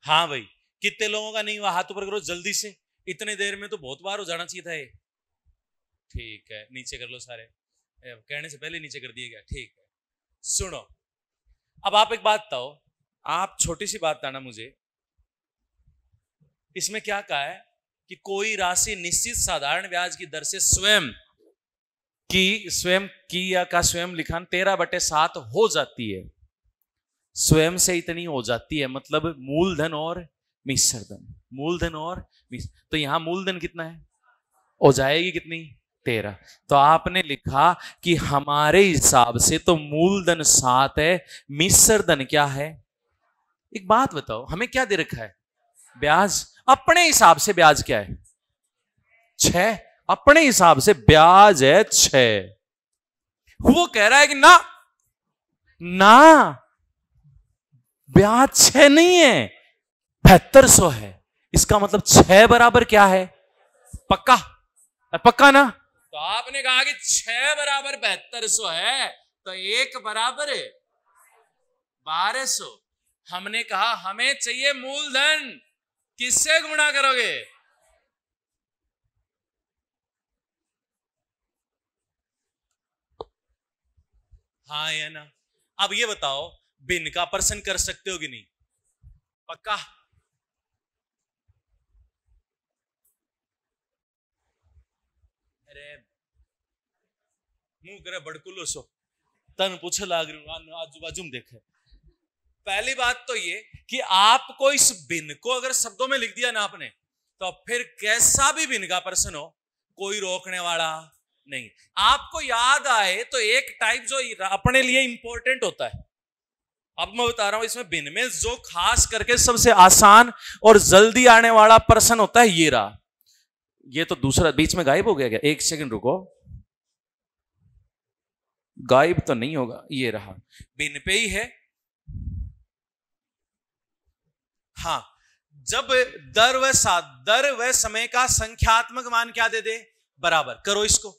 हाँ भाई, कितने लोगों का नहीं हुआ? हाथ ऊपर करो जल्दी से। इतने देर में तो बहुत बार हो जाना चाहिए था ये। ठीक है, नीचे कर लो सारे। कहने से पहले नीचे कर दिया गया। ठीक है, सुनो। अब आप एक बात बताओ, आप छोटी सी बात बताना मुझे इसमें क्या कहा है कि कोई राशि निश्चित साधारण ब्याज की दर से स्वयं की या का स्वयं लिखान 13/7 हो जाती है, स्वयं से इतनी हो जाती है, मतलब मूलधन और मिश्र धन, मूलधन और तो यहां मूलधन कितना है, हो जाएगी कितनी, 13। तो आपने लिखा कि हमारे हिसाब से तो मूलधन 7 है, मिश्र धन क्या है। एक बात बताओ, हमें क्या दे रखा है, ब्याज। अपने हिसाब से ब्याज क्या है, 6। अपने हिसाब से ब्याज है 6। वो कह रहा है कि ना ना, ब्याज 6 नहीं है, 7200 है। इसका मतलब 6 बराबर क्या है, पक्का, पक्का ना। तो आपने कहा कि 6 बराबर 7200 है, तो 1 बराबर 1200। हमने कहा हमें चाहिए मूलधन, किससे गुणा करोगे, हाँ या ना। अब ये बताओ, भिन्न का प्रश्न कर सकते हो कि नहीं, पक्का। अरे मुंह करे बड़कुलो सो, तन पूछ लाग रही आजू बाजू में देखे। पहली बात तो ये कि आपको इस भिन्न को अगर शब्दों में लिख दिया ना आपने, तो फिर कैसा भी भिन्न का प्रश्न हो, कोई रोकने वाला नहीं। आपको याद आए तो एक टाइप जो अपने लिए इंपॉर्टेंट होता है, अब मैं बता रहा हूं, इसमें भिन्न में जो खास करके सबसे आसान और जल्दी आने वाला प्रश्न होता है, ये रहा। ये तो दूसरा बीच में गायब हो गया क्या, एक सेकंड रुको, गायब तो नहीं होगा, ये रहा, भिन्न पे ही है। हाँ, जब दर व समय का संख्यात्मक मान क्या दे दे, बराबर, करो इसको।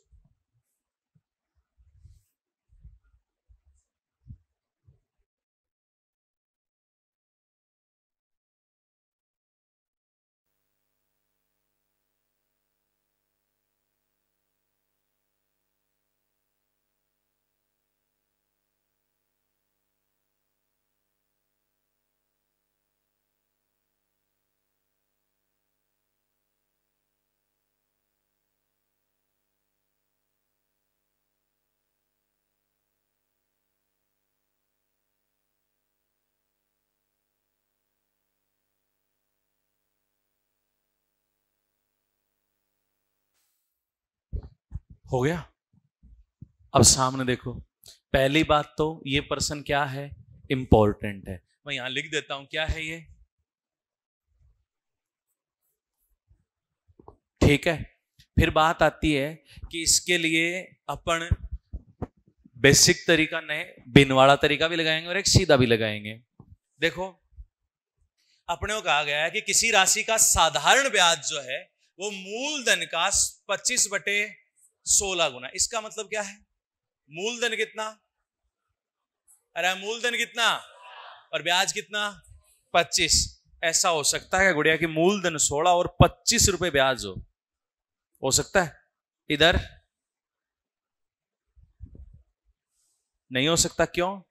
हो गया। अब सामने देखो, पहली बात तो ये प्रश्न क्या है, इंपॉर्टेंट है। मैं यहां लिख देता हूं, क्या है ये, ठीक है। फिर बात आती है कि इसके लिए अपन बेसिक तरीका नहीं, बिन वाला तरीका भी लगाएंगे और एक सीधा भी लगाएंगे। देखो, अपने को कहा गया है कि किसी राशि का साधारण ब्याज जो है वो मूलधन का 25/16 गुना। इसका मतलब क्या है, मूलधन कितना, अरे मूलधन कितना और ब्याज कितना, 25। ऐसा हो सकता है गुड़िया कि मूलधन 16 और 25 रुपए ब्याज हो सकता है, इधर नहीं हो सकता। क्यों,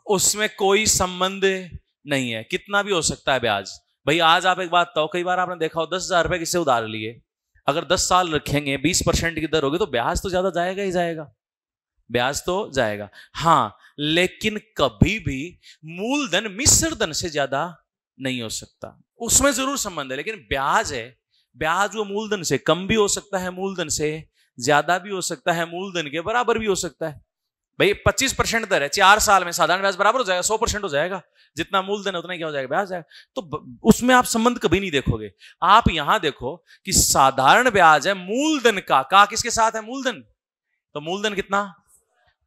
उसमें कोई संबंध नहीं है, कितना भी हो सकता है ब्याज। भाई आज आप एक बात बताओ, कई बार आपने देखा हो 10,000 रुपए किससे उधार लिए, अगर 10 साल रखेंगे 20% की दर होगी तो ब्याज तो ज्यादा जाएगा ही जाएगा, ब्याज तो जाएगा। हाँ, लेकिन कभी भी मूलधन मिश्र धन से ज्यादा नहीं हो सकता, उसमें जरूर संबंध है, लेकिन ब्याज है, ब्याज वो मूलधन से कम भी हो सकता है, मूलधन से ज्यादा भी हो सकता है, मूलधन के बराबर भी हो सकता है। भाई 25% दर है, 4 साल में साधारण ब्याज बराबर हो जाएगा, 100% हो जाएगा, जितना मूलधन है उतना ही क्या हो जाएगा, ब्याज जाएगा। तो उसमें आप संबंध कभी नहीं देखोगे। आप यहां देखो कि साधारण ब्याज है मूलधन का किसके साथ है, मूलधन, तो मूलधन कितना,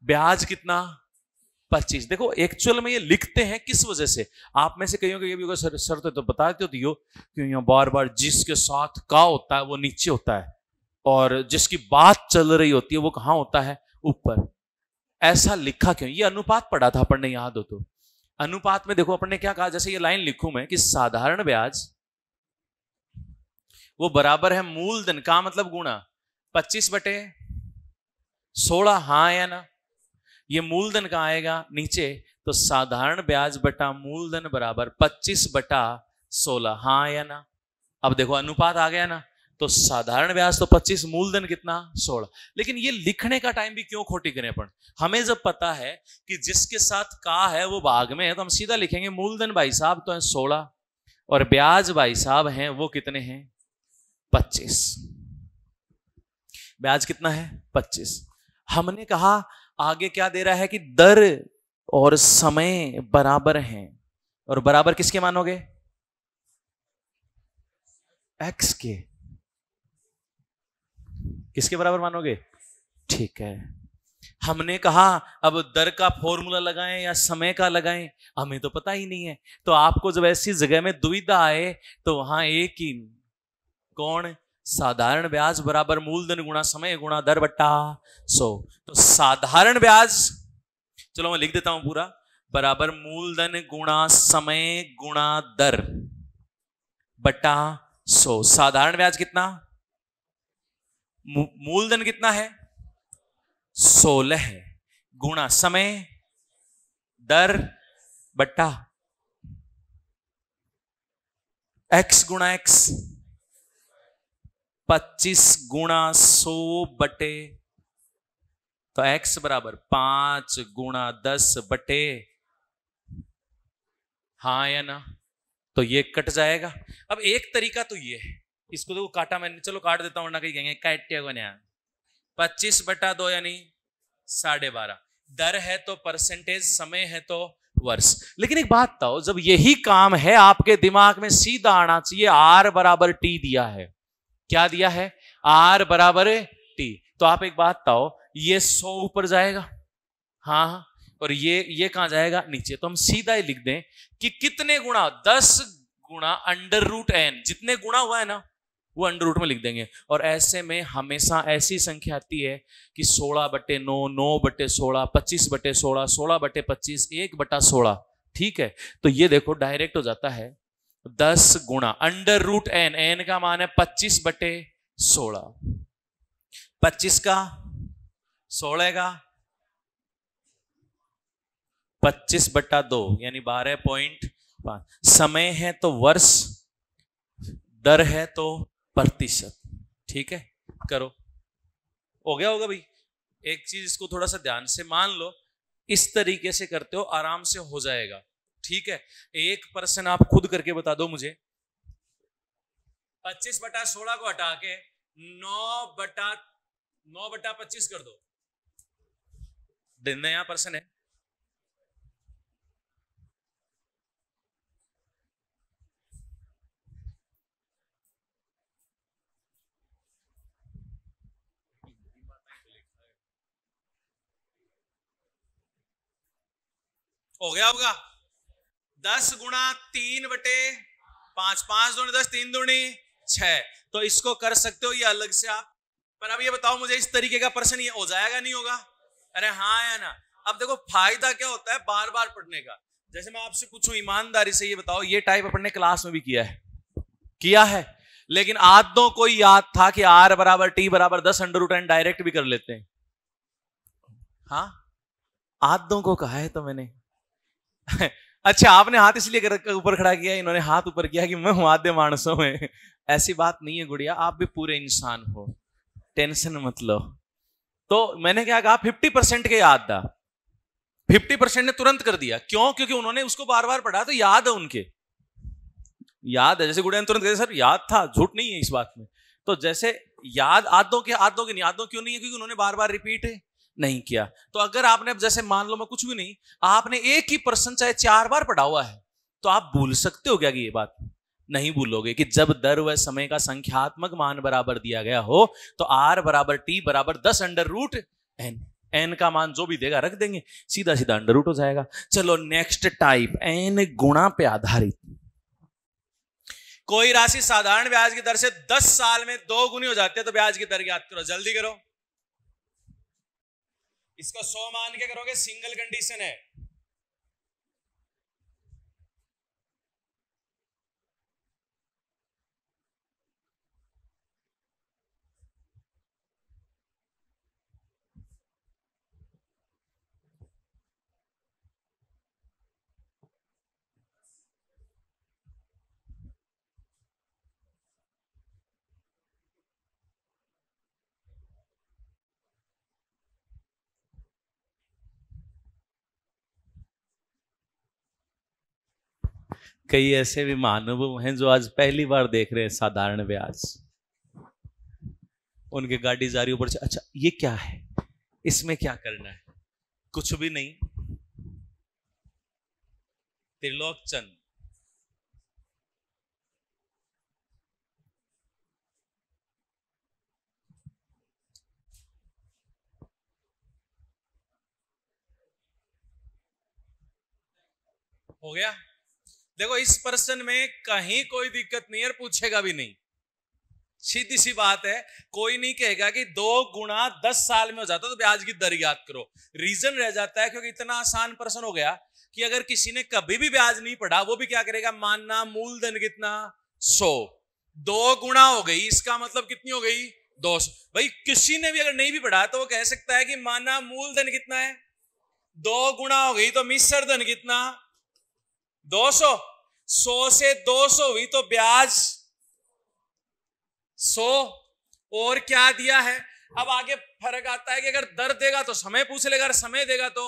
ब्याज कितना, 25। देखो एक्चुअल में ये लिखते हैं किस वजह से, आप में से कईयों को ये भी होगा सर तो बताते हो दियो क्यों, यहाँ बार बार जिसके साथ का होता है वो नीचे होता है और जिसकी बात चल रही होती है वो कहां होता है, ऊपर। ऐसा लिखा क्यों, ये अनुपात पढ़ा था अपन ने, याद हो तो। अनुपात में देखो अपन ने क्या कहा, जैसे ये लाइन लिखूं मैं कि साधारण ब्याज वो बराबर है मूलधन का मतलब गुणा 25/16, हाँ या ना। ये मूलधन का आएगा नीचे तो साधारण ब्याज बटा मूलधन बराबर 25/16। हाँ या ना? अब देखो अनुपात आ गया ना, तो साधारण ब्याज तो 25, मूलधन कितना 16। लेकिन ये लिखने का टाइम भी क्यों खोटी करें अपन? हमें जब पता है कि जिसके साथ का है वो भाग में है, तो हम सीधा लिखेंगे मूलधन भाई साहब तो है 16 और ब्याज भाई साहब हैं वो कितने हैं 25। ब्याज कितना है 25। हमने कहा आगे क्या दे रहा है कि दर और समय बराबर हैं, और बराबर किसके मानोगे? एक्स के। किसके बराबर मानोगे? ठीक है। हमने कहा अब दर का फॉर्मूला लगाएं या समय का लगाएं, हमें तो पता ही नहीं है। तो आपको जब ऐसी जगह में दुविधा आए तो वहां एक ही कौन, साधारण ब्याज बराबर मूलधन गुणा समय गुणा दर बट्टा 100। तो साधारण ब्याज, चलो मैं लिख देता हूं पूरा, बराबर मूलधन गुणा समय गुणा दर बट्टा 100। साधारण ब्याज कितना, मूलधन कितना है 16 है, गुणा समय दर बट्टा x गुणा x, 25 गुणा 100 बटे, तो x बराबर 5 गुणा 10 बटे, हाँ या ना? तो ये कट जाएगा। अब एक तरीका तो ये है, इसको तो काटा मैंने, चलो काट देता हूं वरना कहीं कहेंगे काटे को नहीं। 25/2 यानी 12.5। दर है तो परसेंटेज, समय है तो वर्ष। लेकिन एक बात बताओ, जब यही काम है आपके दिमाग में सीधा आना चाहिए, R बराबर T दिया है। क्या दिया है? R बराबर T। तो आप एक बात बताओ, ये 100 ऊपर जाएगा, हाँ, और ये कहां जाएगा नीचे। तो हम सीधा ही लिख दें कि कितने गुणा, 10 गुणा √n, जितने गुणा हुआ है ना वो अंडर रूट में लिख देंगे। और ऐसे में हमेशा ऐसी संख्या आती है कि 16/9, 9/16, 25/16, 16/25, 1/16। ठीक है, तो ये देखो डायरेक्ट हो जाता है 10 गुणा √n, n का मान है 25/16, 25 का 16 का 25/2 यानी 12.5। समय है तो वर्ष, दर है तो प्रतिशत। ठीक है, करो, हो गया होगा भाई। एक चीज इसको थोड़ा सा ध्यान से मान लो, इस तरीके से करते हो आराम से हो जाएगा। ठीक है, 1% आप खुद करके बता दो मुझे। 25/16 को हटा के 9/25 कर दो, नया पर्सन है। हो गया होगा। 10 गुणा 3/5, 5 दूनी 10, 3 दूनी 6। तो इसको कर सकते हो ये अलग से आप। पर अब ये बताओ मुझे, इस तरीके का प्रश्न ये हो जाएगा नहीं होगा? अरे हाँ या ना? अब देखो फायदा क्या होता है बार बार पढ़ने का। जैसे मैं आपसे पूछूं ईमानदारी से ये बताओ, ये टाइप अपने क्लास में भी किया है? किया है। लेकिन आधों को याद था कि R बराबर T बराबर 10 √n डायरेक्ट भी कर लेते हैं। हाँ, आधों को कहा है तो मैंने। अच्छा, आपने हाथ इसलिए ऊपर खड़ा किया, इन्होंने हाथ ऊपर किया कि मैं हूं आधे मानसों में। ऐसी बात नहीं है गुड़िया, आप भी पूरे इंसान हो, टेंशन मत लो। तो मैंने क्या कहा, 50% के याद था। 50% ने तुरंत कर दिया, क्यों? क्योंकि उन्होंने उसको बार बार पढ़ा, तो याद है उनके, याद है। जैसे गुड़िया ने तुरंत कहा सर याद था, झूठ नहीं है इस बात में। तो जैसे याद आधों के नहीं, आधों क्यों नहीं है? क्योंकि उन्होंने बार बार रिपीट नहीं किया। तो अगर आपने, जैसे मान लो मैं कुछ भी नहीं, आपने एक ही पर्सन चाहे 4 बार पढ़ा हुआ है, तो आप भूल सकते हो क्या कि ये बात? नहीं भूलोगे कि जब दर व समय का संख्यात्मक मान बराबर दिया गया हो तो R बराबर T बराबर 10 √n, n का मान जो भी देगा रख देंगे, सीधा सीधा अंडर रूट हो जाएगा। चलो नेक्स्ट टाइप, n गुणा पे आधारित। कोई राशि साधारण ब्याज की दर से 10 साल में 2 गुनी हो जाती है, तो ब्याज की दर याद करो, जल्दी करो। इसको 100 मान के करोगे, सिंगल कंडीशन है। कई ऐसे भी महानुभव हैं जो आज पहली बार देख रहे हैं साधारण ब्याज। उनकी गाड़ी जा रही ऊपर से, अच्छा ये क्या है, इसमें क्या करना है? कुछ भी नहीं। त्रिलोकचंद हो गया। देखो इस पर्सन में कहीं कोई दिक्कत नहीं है और पूछेगा भी नहीं। सीधी सी बात है, कोई नहीं कहेगा कि 2 गुना 10 साल में हो जाता तो ब्याज की दर याद करो। रीजन रह जाता है क्योंकि इतना आसान पर्सन हो गया कि अगर किसी ने कभी भी ब्याज नहीं पढ़ा वो भी क्या करेगा, मानना मूलधन कितना 100, 2 गुना हो गई, इसका मतलब कितनी हो गई 200। भाई किसी ने भी अगर नहीं भी पढ़ा तो वो कह सकता है कि माना मूलधन कितना है 2 गुना हो गई तो मिश्र धन कितना 200, 100 से 200 हुई तो ब्याज 100 और क्या दिया है। अब आगे फर्क आता है कि अगर दर देगा तो समय पूछ लेगा, अगर समय देगा तो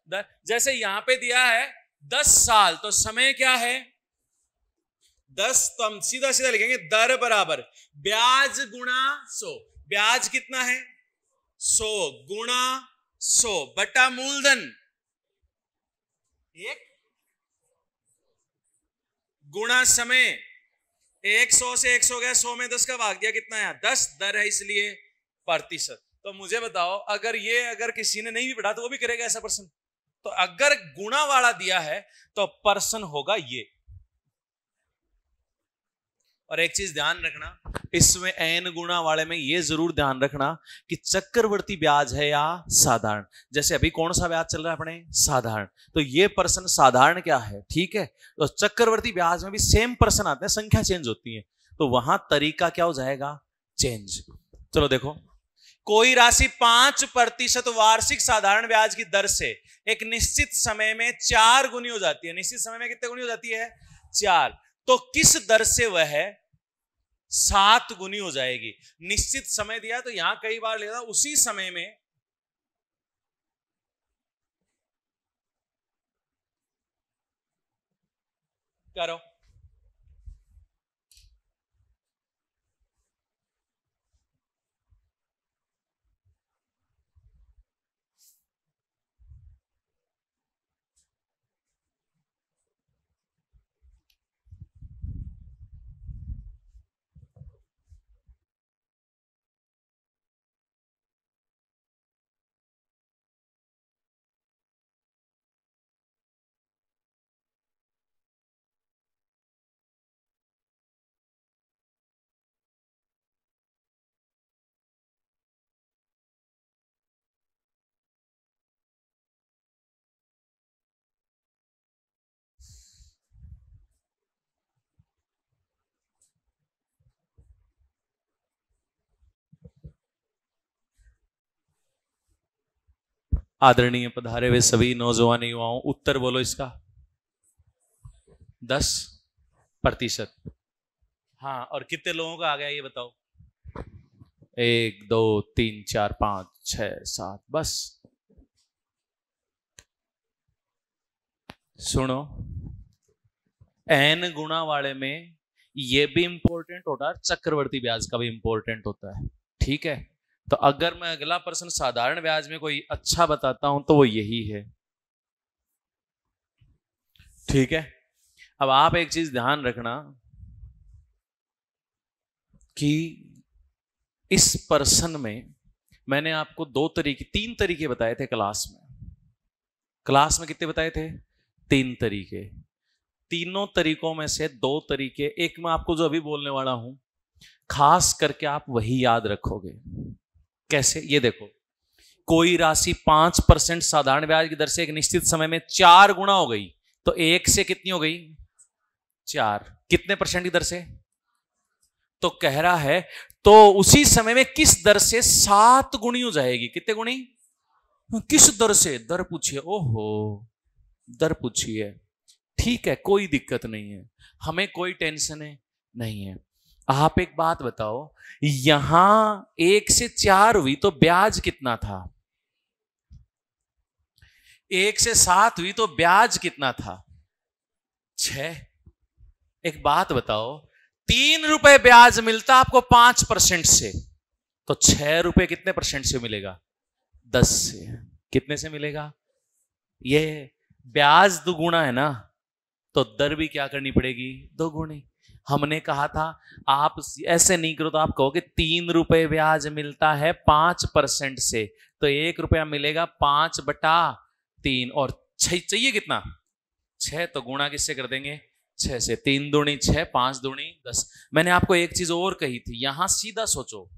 दर। जैसे यहां पे दिया है 10 साल तो समय क्या है 10, तो हम सीधा सीधा लिखेंगे दर बराबर ब्याज गुणा 100। ब्याज कितना है 100 गुणा 100 बटा मूलधन 1 गुणा समय। 100 से 100 गया, 100 में 10 का भाग दिया, कितना है 10, दर है इसलिए प्रतिशत। तो मुझे बताओ अगर किसी ने नहीं भी पढ़ा तो वो भी करेगा ऐसा पर्सन। तो अगर गुणा वाला दिया है तो पर्सन होगा ये। और एक चीज ध्यान रखना, इसमें n गुणा वाले में ये जरूर ध्यान रखना कि चक्रवर्ती ब्याज है या साधारण। जैसे अभी कौन सा ब्याज चल रहा है अपने, साधारण, तो ये पर्सन साधारण क्या है, ठीक है। तो चक्रवर्ती ब्याज में भी सेम पर्सन आते हैं, संख्या चेंज होती है, तो वहां तरीका क्या हो जाएगा, चेंज। चलो देखो, कोई राशि 5% वार्षिक साधारण ब्याज की दर से एक निश्चित समय में 4 गुनी हो जाती है। निश्चित समय में कितने गुनी हो जाती है 4, तो किस दर से वह 7 गुनी हो जाएगी। निश्चित समय दिया तो यहां कई बार लेगा उसी समय में करो। आदरणीय पधारे हुए सभी नौजवान युवाओं, उत्तर बोलो इसका 10%। हाँ, और कितने लोगों का आ गया ये बताओ। 1 2 3 4 5 6 7, बस सुनो, n गुणा वाले में ये भी इंपॉर्टेंट होता है, चक्रवर्ती ब्याज का भी इंपॉर्टेंट होता है, ठीक है। तो अगर मैं अगला पर्सन साधारण ब्याज में कोई अच्छा बताता हूं तो वो यही है, ठीक है। अब आप एक चीज ध्यान रखना कि इस पर्सन में मैंने आपको 3 तरीके बताए थे क्लास में कितने बताए थे, 3 तरीके। तीनों तरीकों में से 2 तरीके, एक मैं आपको जो अभी बोलने वाला हूं खास करके आप वही याद रखोगे। कैसे, ये देखो, कोई राशि 5% साधारण ब्याज की दर से एक निश्चित समय में 4 गुना हो गई तो 1 से कितनी हो गई 4, कितने परसेंट की दर से, तो कह रहा है तो उसी समय में किस दर से 7 गुनी हो जाएगी, कितने गुनी, किस दर से, दर पूछिए, ओहो दर पूछिए, ठीक है कोई दिक्कत नहीं है, हमें कोई टेंशन नहीं है। आप एक बात बताओ, यहां 1 से 4 हुई तो ब्याज कितना था, 1 से 7 हुई तो ब्याज कितना था 6, एक बात बताओ, 3 रुपए ब्याज मिलता आपको 5% से, तो 6 रुपए कितने परसेंट से मिलेगा? 10 से। कितने से मिलेगा? ये ब्याज दुगुना है ना, तो दर भी क्या करनी पड़ेगी? दोगुनी। हमने कहा था आप ऐसे नहीं करो तो आप कहोगे 3 रुपए ब्याज मिलता है 5% से, तो 1 रुपया मिलेगा 5/3, और 6 चाहिए कितना? 6, तो गुणा किससे कर देंगे? 6 से। 3 दूनी 6, 5 दूनी 10। मैंने आपको एक चीज और कही थी, यहां सीधा सोचो,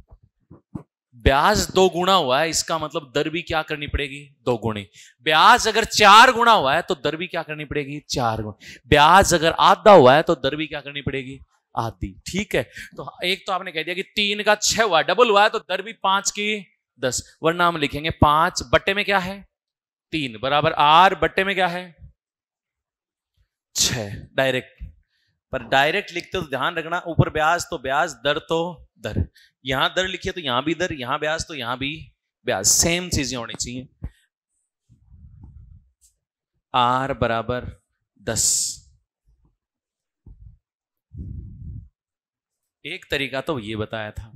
ब्याज 2 गुना हुआ है, इसका मतलब दर भी क्या करनी पड़ेगी? 2 गुणी। ब्याज अगर 4 गुना हुआ है तो दर भी क्या करनी पड़ेगी? 4 गुना। ब्याज अगर आधा हुआ है तो दर भी क्या करनी पड़ेगी? आधी। ठीक है, तो एक तो आपने कह दिया कि 3 का 6 हुआ, डबल हुआ है, तो दर भी 5 की 10, वरना हम लिखेंगे 5 बट्टे में क्या है? 3 बराबर R बट्टे में क्या है? 6। डायरेक्ट, पर डायरेक्ट लिखते तो ध्यान रखना, ऊपर ब्याज तो ब्याज, दर तो दर। यहां दर लिखिए तो यहां भी दर, यहां ब्याज तो यहां भी ब्याज, सेम चीजें होनी चाहिए। R बराबर 10। एक तरीका तो ये बताया था,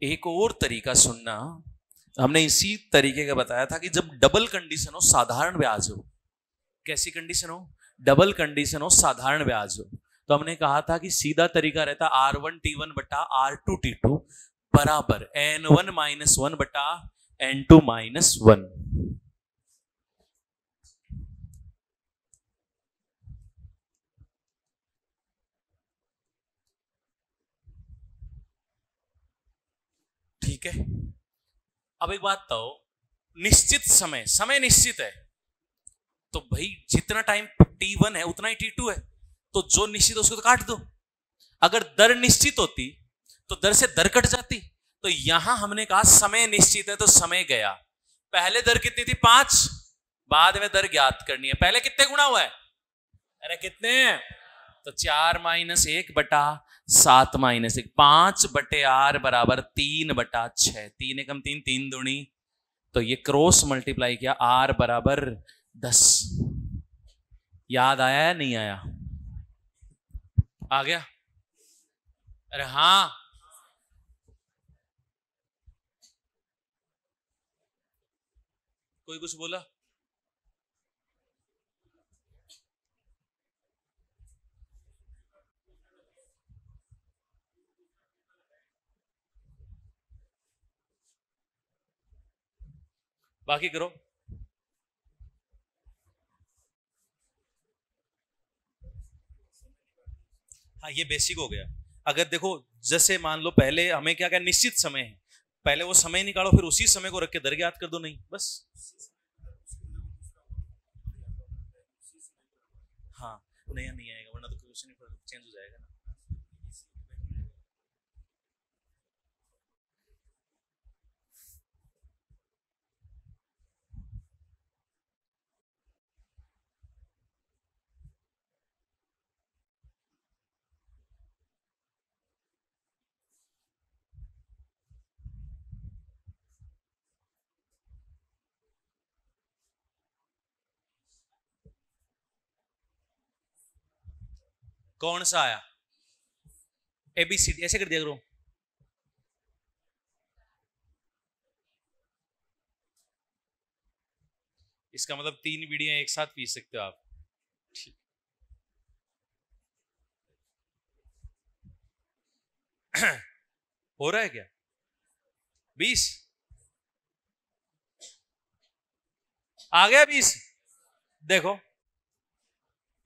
एक और तरीका सुनना, हमने इसी तरीके का बताया था कि जब डबल कंडीशन हो, साधारण ब्याज हो। कैसी कंडीशन हो? डबल कंडीशन हो, साधारण ब्याज हो, तो हमने कहा था कि सीधा तरीका रहता R1T1 बटा R2T2 बराबर N1 - 1 बटा N2 - 1। ठीक है, अब एक बात बताओ, निश्चित समय, समय निश्चित है, तो भाई जितना टाइम T1 है उतना ही T2 है, तो जो निश्चित है उसको तो काट दो। अगर दर निश्चित होती तो दर से दर कट जाती, तो यहां हमने कहा समय निश्चित है तो समय गया। पहले दर कितनी थी? 5, बाद में दर ज्ञात करनी है। पहले कितने गुना हुआ है? अरे कितने? तो 4 - 1 बटा 7 - 1, 5/R बराबर 3/6। 3 एकम 3, 3 दूनी, तो ये क्रॉस मल्टीप्लाई किया, R बराबर 10। याद आया या नहीं आया? आ गया? अरे हाँ, कोई कुछ बोला? बाकी करो। हाँ, ये बेसिक हो गया। अगर देखो, जैसे मान लो पहले हमें क्या क्या निश्चित समय है, पहले वो समय निकालो, फिर उसी समय को रख के दर ज्ञात कर दो। नहीं, बस। हाँ, नया नहीं आएगा, वरना तो क्वेश्चन चेंज हो जाएगा ना। कौन सा आया? ABCD ऐसे कर दिया करो। इसका मतलब 3 बीड़ियां एक साथ पी सकते हो आप। हो रहा है क्या? 20 आ गया? 20 देखो,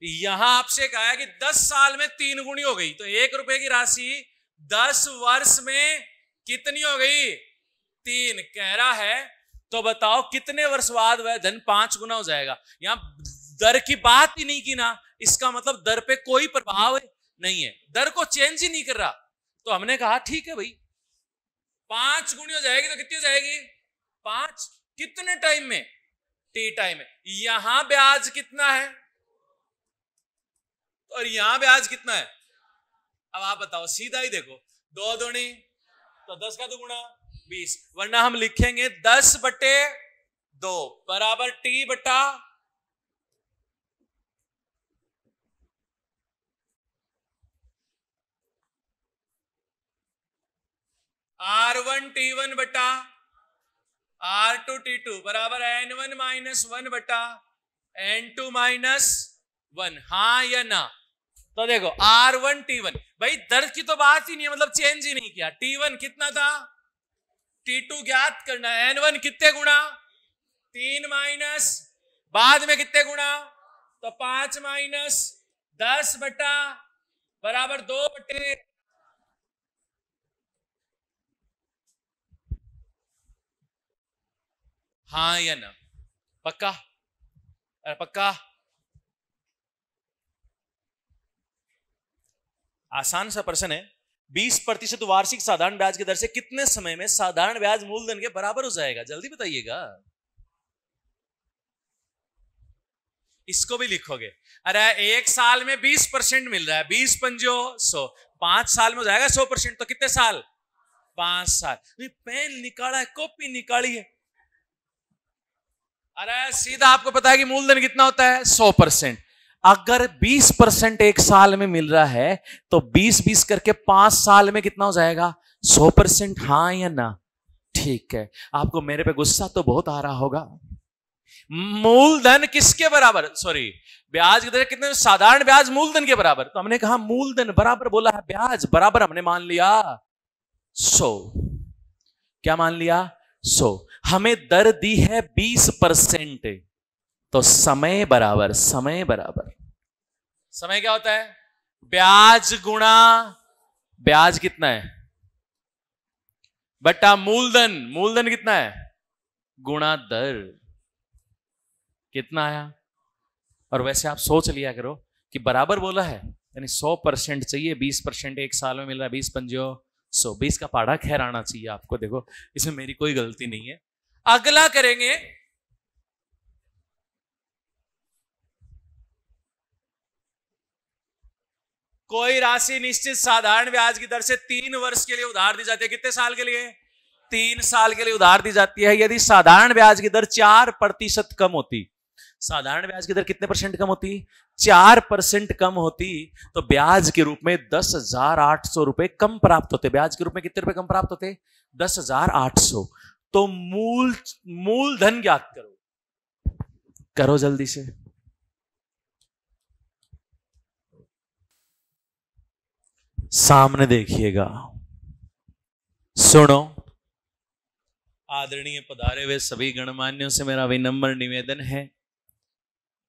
यहां आपसे कहा है कि 10 साल में 3 गुनी हो गई, तो 1 रुपए की राशि 10 वर्ष में कितनी हो गई? 3 कह रहा है। तो बताओ कितने वर्ष बाद वह धन 5 गुना हो जाएगा? यहां दर की बात ही नहीं की ना, इसका मतलब दर पे कोई प्रभाव नहीं है, दर को चेंज ही नहीं कर रहा। तो हमने कहा ठीक है भाई, 5 गुनी हो जाएगी तो कितनी हो जाएगी? 5। कितने टाइम में? T टाइम में। यहां ब्याज कितना है और यहां ब्याज कितना है? अब आप बताओ, सीधा ही देखो, 2 दूनी तो 10 का 2 गुना 20, वरना हम लिखेंगे 10/2 बराबर T बटा R1T1 बटा R2T2 बराबर N1 माइनस 1 बटा N2 माइनस 1, हाँ या ना? तो देखो R1T1, भाई दर्द की तो बात ही नहीं है, मतलब चेंज ही नहीं किया। T1 कितना था, T2 ज्ञात करना है। N1 कितने गुणा, 3 माइनस, बाद में कितने गुणा, तो 5 माइनस 10 बटा बराबर 2 बटे, हाँ या ना? पक्का? अरे पक्का? आसान सा प्रश्न है। 20% वार्षिक साधारण ब्याज की दर से कितने समय में साधारण ब्याज मूलधन के बराबर हो जाएगा? जल्दी बताइएगा। इसको भी लिखोगे। अरे 1 साल में 20% मिल रहा है, 20 पंजो 100, 5 साल में हो जाएगा 100%, तो कितने साल, 5 साल। पेन निकाला है, कॉपी निकाली है। अरे सीधा आपको पता है कि मूलधन कितना होता है, 100%। अगर 20% 1 साल में मिल रहा है तो 20-20 करके 5 साल में कितना हो जाएगा, 100%, हाँ या ना? ठीक है। आपको मेरे पे गुस्सा तो बहुत आ रहा होगा। मूलधन किसके बराबर, सॉरी ब्याज की दर कितने, साधारण ब्याज मूलधन के बराबर। तो हमने कहा मूलधन बराबर बोला है ब्याज बराबर, हमने मान लिया 100। क्या मान लिया, 100। हमें दर दी है 20%, तो समय बराबर, समय बराबर, समय क्या होता है, ब्याज गुणा ब्याज कितना है बटा मूलधन, मूलधन कितना है गुणा दर, कितना आया। और वैसे आप सोच लिया करो कि बराबर बोला है, यानी 100% चाहिए, 20% 1 साल में मिल रहा है, 20 पंजो 100, 20 का पहाड़ा खैर आना चाहिए आपको। देखो इसमें मेरी कोई गलती नहीं है। अगला करेंगे, कोई राशि निश्चित साधारण ब्याज की दर से 3 वर्ष के लिए उधार दी जाती है। कितने साल के लिए, 3 साल के लिए उधार दी जाती है। यदि साधारण ब्याज की दर 4% कम होती, साधारण ब्याज की दर कितने परसेंट कम होती, 4% कम होती, तो ब्याज के रूप में 10,800 रुपए कम प्राप्त होते। ब्याज के रूप में कितने रुपए कम प्राप्त होते, 10,800। तो मूलधन ज्ञात करो, करो जल्दी से। सामने देखिएगा, सुनो। आदरणीय पधारे हुए सभी गणमान्यों से मेरा विनम्र निवेदन है,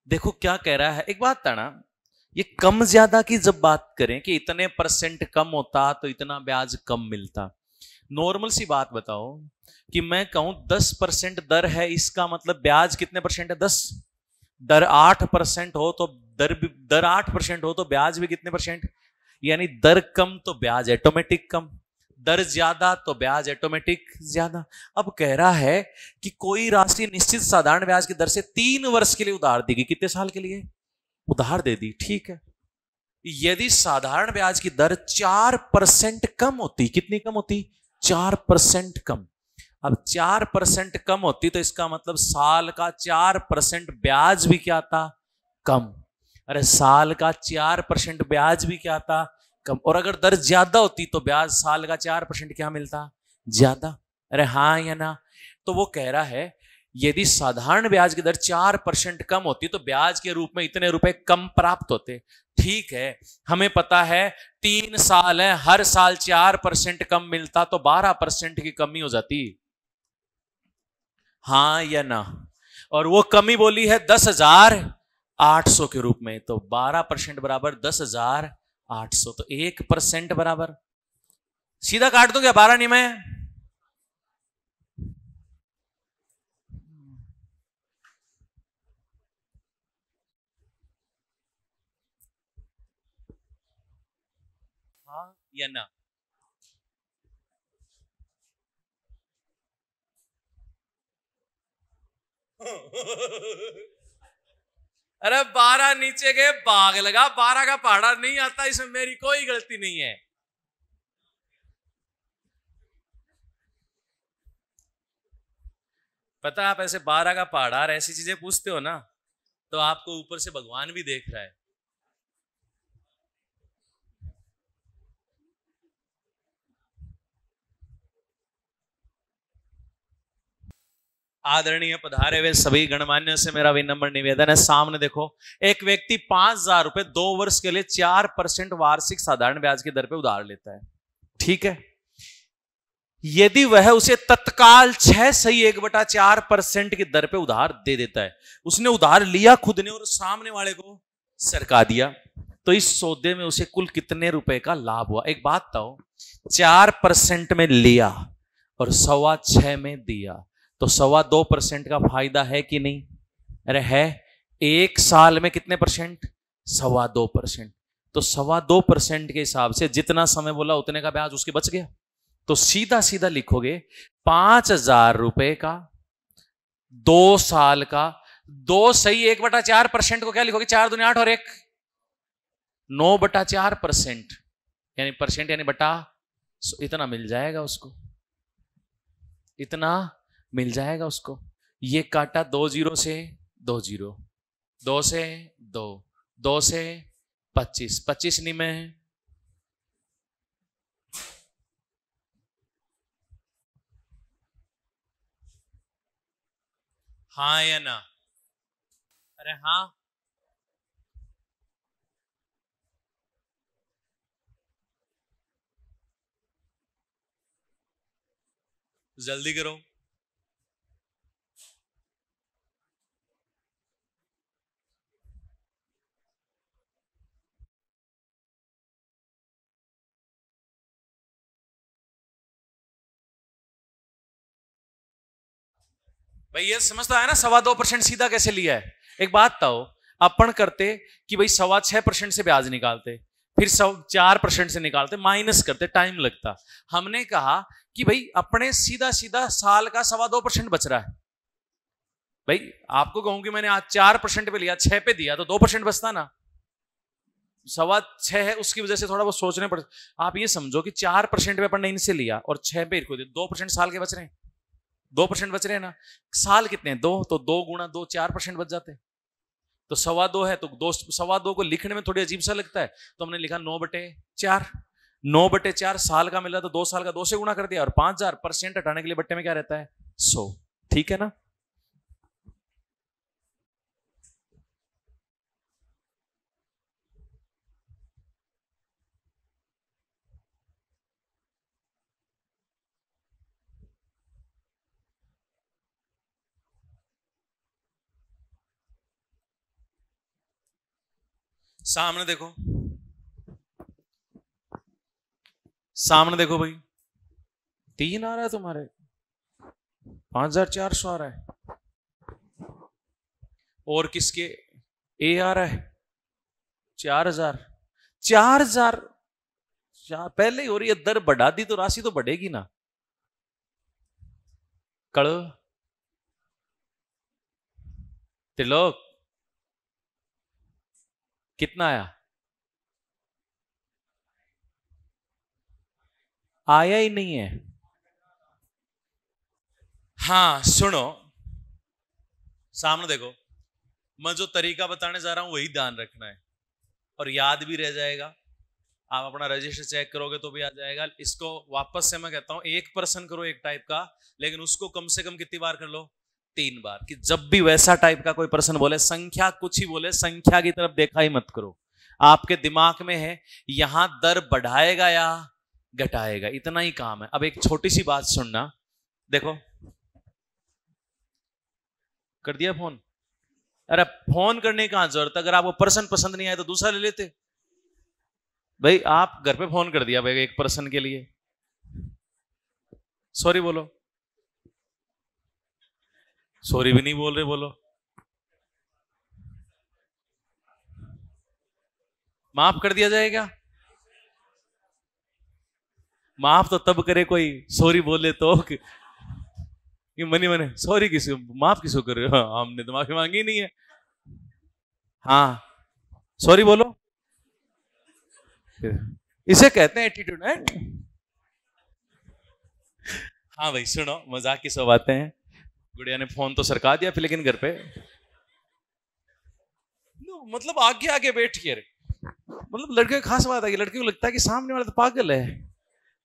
देखो क्या कह रहा है। एक बात था ना, ये कम ज्यादा की जब बात करें कि इतने % कम होता तो इतना ब्याज कम मिलता, नॉर्मल सी बात बताओ कि मैं कहूं 10% दर है, इसका मतलब ब्याज कितने % है, 10। दर 8% हो तो दर 8% हो तो ब्याज भी कितने %, यानी दर कम तो ब्याज ऑटोमेटिक कम, दर ज्यादा तो ब्याज ऑटोमेटिक ज्यादा। अब कह रहा है कि कोई राशि निश्चित साधारण ब्याज की दर से 3 वर्ष के लिए उधार दी गई। कितने साल के लिए उधार दे दी, ठीक है। यदि साधारण ब्याज की दर 4% कम होती, कितनी कम होती, 4% कम। अब 4% कम होती तो इसका मतलब साल का 4% ब्याज भी क्या था, कम। अरे साल का 4% ब्याज भी क्या था, कम। और अगर दर ज्यादा होती तो ब्याज साल का 4% क्या मिलता, ज्यादा। अरे हाँ या ना? तो वो कह रहा है यदि साधारण ब्याज की दर 4% कम होती तो ब्याज के रूप में इतने रुपए कम प्राप्त होते। ठीक है, हमें पता है 3 साल है, हर साल 4% कम मिलता तो 12% की कमी हो जाती, हाँ या ना? और वो कमी बोली है 10,800 के रूप में, तो 12% बराबर 10,800, तो 1% बराबर, सीधा काट दूं क्या, 12 नहीं मैं, हाँ या ना? अरे 12 नीचे गए भाग लगा, 12 का पहाड़ा नहीं आता, इसमें मेरी कोई गलती नहीं है। पता आप ऐसे 12 का पहाड़ा ऐसी चीजें पूछते हो ना, तो आपको ऊपर से भगवान भी देख रहा है। आदरणीय पधारे हुए सभी गणमान्य से मेरा विनम्र निवेदन है, सामने देखो। एक व्यक्ति 5,000 रुपए 2 वर्ष के लिए 4% वार्षिक साधारण ब्याज की दर पे उधार लेता है, ठीक है। यदि वह उसे तत्काल 6.1/4% की दर पे उधार दे देता है, उसने उधार लिया खुद ने और सामने वाले को सरका दिया, तो इस सौदे में उसे कुल कितने रुपए का लाभ हुआ? एक बात बताओ, 4% में लिया और 6.25 में दिया, तो 2.25% का फायदा है कि नहीं? अरे है। एक साल में कितने परसेंट? 2.25%। तो 2.25% के हिसाब से जितना समय बोला उतने का ब्याज उसके बच गया। तो सीधा सीधा लिखोगे 5,000 रुपए का 2 साल का 2.1/4% को क्या लिखोगे? 4 दूनी 8 और 1 9/4%, यानी परसेंट यानी बटा, इतना मिल जाएगा उसको, इतना मिल जाएगा उसको। ये काटा 2 0 से 2 0, 2 से 2, 2 से 25, 25 नहीं में हाँ या ना? अरे हाँ, जल्दी करो। भाई ये समझता है ना 2.25% सीधा कैसे लिया है? एक बात बताओ, अपन करते कि भाई 6.25% से ब्याज निकालते, फिर 4% से निकालते, माइनस करते, टाइम लगता। हमने कहा कि भाई अपने सीधा सीधा साल का 2.25% बच रहा है। भाई आपको कहूं कि मैंने आज 4% पे लिया, 6 पे दिया, तो 2% बचता ना। 6.25 है, उसकी वजह से थोड़ा बहुत सोचने पड़ता। आप ये समझो कि 4% पे अपन ने इनसे लिया और 6 पे इनको दिया, 2% साल के बच रहे हैं, 2% बच रहे हैं ना। साल कितने हैं? 2, तो 2 गुणा 2 4% बच जाते हैं। तो 2.25 है, तो 2.25 को लिखने में थोड़ी अजीब सा लगता है, तो हमने लिखा 9/4। 9/4 साल का मिला, तो 2 साल का 2 से गुणा कर दिया, और 5,000% हटाने के लिए बट्टे में क्या रहता है? 100, ठीक है ना। सामने देखो, सामने देखो भाई, 3 आ रहा है तुम्हारे, 5,400 आ रहा है, और किसके ए आ रहा है 4,000। 4,000 पहले ही हो रही है, दर बढ़ा दी तो राशि तो बढ़ेगी ना। कड़ त्रिलोक कितना आया? आया ही नहीं है। हाँ सुनो, सामने देखो, मैं जो तरीका बताने जा रहा हूं वही ध्यान रखना है, और याद भी रह जाएगा। आप अपना रजिस्टर चेक करोगे तो भी आ जाएगा। इसको वापस से मैं कहता हूं, 1% करो एक टाइप का, लेकिन उसको कम से कम कितनी बार कर लो? 3 बार। कि जब भी वैसा टाइप का कोई प्रश्न बोले, संख्या कुछ ही बोले, संख्या की तरफ देखा ही मत करो। आपके दिमाग में है यहां दर बढ़ाएगा या घटाएगा, इतना ही काम है। अब एक छोटी सी बात सुनना, देखो कर दिया फोन। अरे फोन करने की कहां जरूरत, अगर आपको पर्सन पसंद नहीं आया तो दूसरा ले लेते। भाई आप घर पे फोन कर दिया भाई एक पर्सन के लिए, सॉरी बोलो। सॉरी भी नहीं बोल रहे, बोलो। माफ कर दिया जाएगा? माफ तो तब करे कोई सॉरी बोले तो, कि मनी मने सॉरी किसको, माफ किसको कर रहे हो? हमने तो माफी मांगी नहीं है। हाँ सॉरी बोलो, इसे कहते हैं एटीट्यूड है। हाँ भाई सुनो, मजाक की सब बातें हैं। गुड़िया ने फोन तो सरका दिया फिर, लेकिन घर पे मतलब आगे आगे बैठ के, मतलब लड़के की खास बात है कि लड़के को लगता है कि सामने वाला तो पागल है,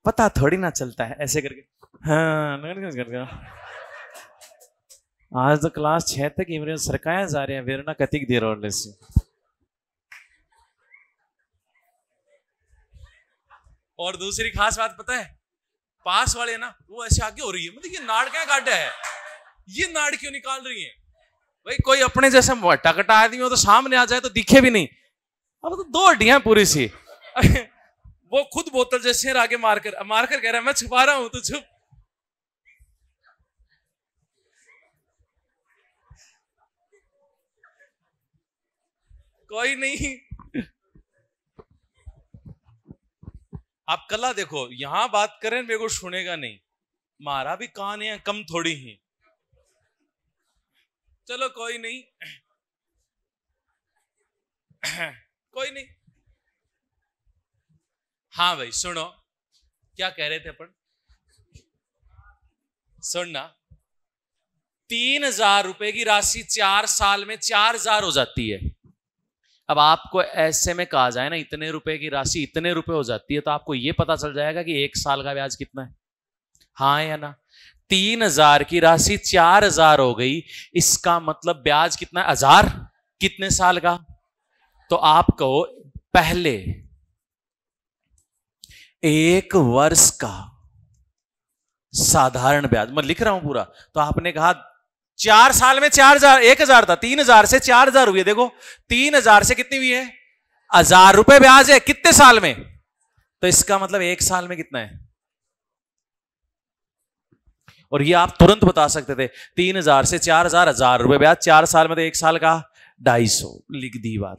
पता थोड़ी ना चलता है ऐसे करके। हाँ आज तो क्लास 6 तक ही मेरे सरकाया जा रहे हैं वेरना कतिक देर और से। और दूसरी खास बात पता है, पास वाले ना वो ऐसे आगे हो रही है, मतलब ये नाड़ क्या काटा है, ये नाड़ क्यों निकाल रही है भाई। कोई अपने जैसे मोटा कटा आदमी हो तो सामने आ जाए तो दिखे भी नहीं। अब तो 2 हड्डियां पूरी सी वो खुद बोतल जैसे आगे मारकर कह रहा है मैं छुपा रहा हूं तो चुप। कोई नहीं, आप कला देखो यहां बात करें मेरे को सुनेगा नहीं, मारा भी कान है कम थोड़ी ही। चलो कोई नहीं कोई नहीं। हाँ भाई सुनो, क्या कह रहे थे अपन, सुनना। 3,000 रुपए की राशि 4 साल में 4,000 हो जाती है। अब आपको ऐसे में कहा जाए ना इतने रुपए की राशि इतने रुपए हो जाती है, तो आपको यह पता चल जाएगा कि 1 साल का ब्याज कितना है, हाँ या ना। 3,000 की राशि 4,000 हो गई, इसका मतलब ब्याज कितना है, 1,000। कितने साल का, तो आप कहो पहले 1 वर्ष का साधारण ब्याज, मैं लिख रहा हूं पूरा। तो आपने कहा 4 साल में 4,000, 1,000 था, 3,000 से 4,000 हुई है। देखो 3,000 से कितनी हुई है, 1,000 रुपए ब्याज है, कितने साल में, तो इसका मतलब 1 साल में कितना है। और ये आप तुरंत बता सकते थे, 3,000 से 4,000, 1,000 रुपए ब्याज, 4 साल में तो 1 साल का 250, लिख दी बात।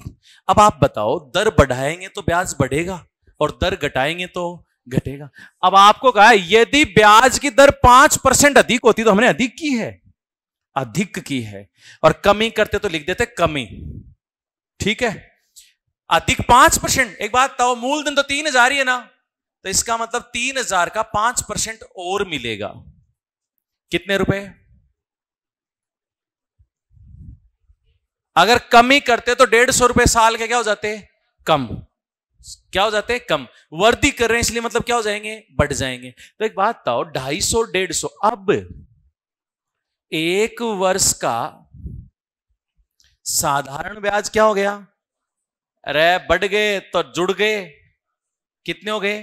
अब आप बताओ, दर बढ़ाएंगे तो ब्याज बढ़ेगा और दर घटाएंगे तो घटेगा। अब आपको कहा यदि ब्याज की दर 5% अधिक होती तो हमने अधिक की है, अधिक की है, और कमी करते तो लिख देते कमी, ठीक है। अधिक 5%। एक बात बताओ, मूलधन तो 3,000 ही है ना, तो इसका मतलब 3,000 का 5% और मिलेगा, कितने रुपए। अगर कमी करते तो 150 रुपए साल के क्या हो जाते, कम। क्या हो जाते, कम। वर्दी कर रहे हैं इसलिए मतलब क्या हो जाएंगे, बढ़ जाएंगे। तो एक बात बताओ, 250, 150, अब 1 वर्ष का साधारण ब्याज क्या हो गया, अरे बढ़ गए तो जुड़ गए, कितने हो गए।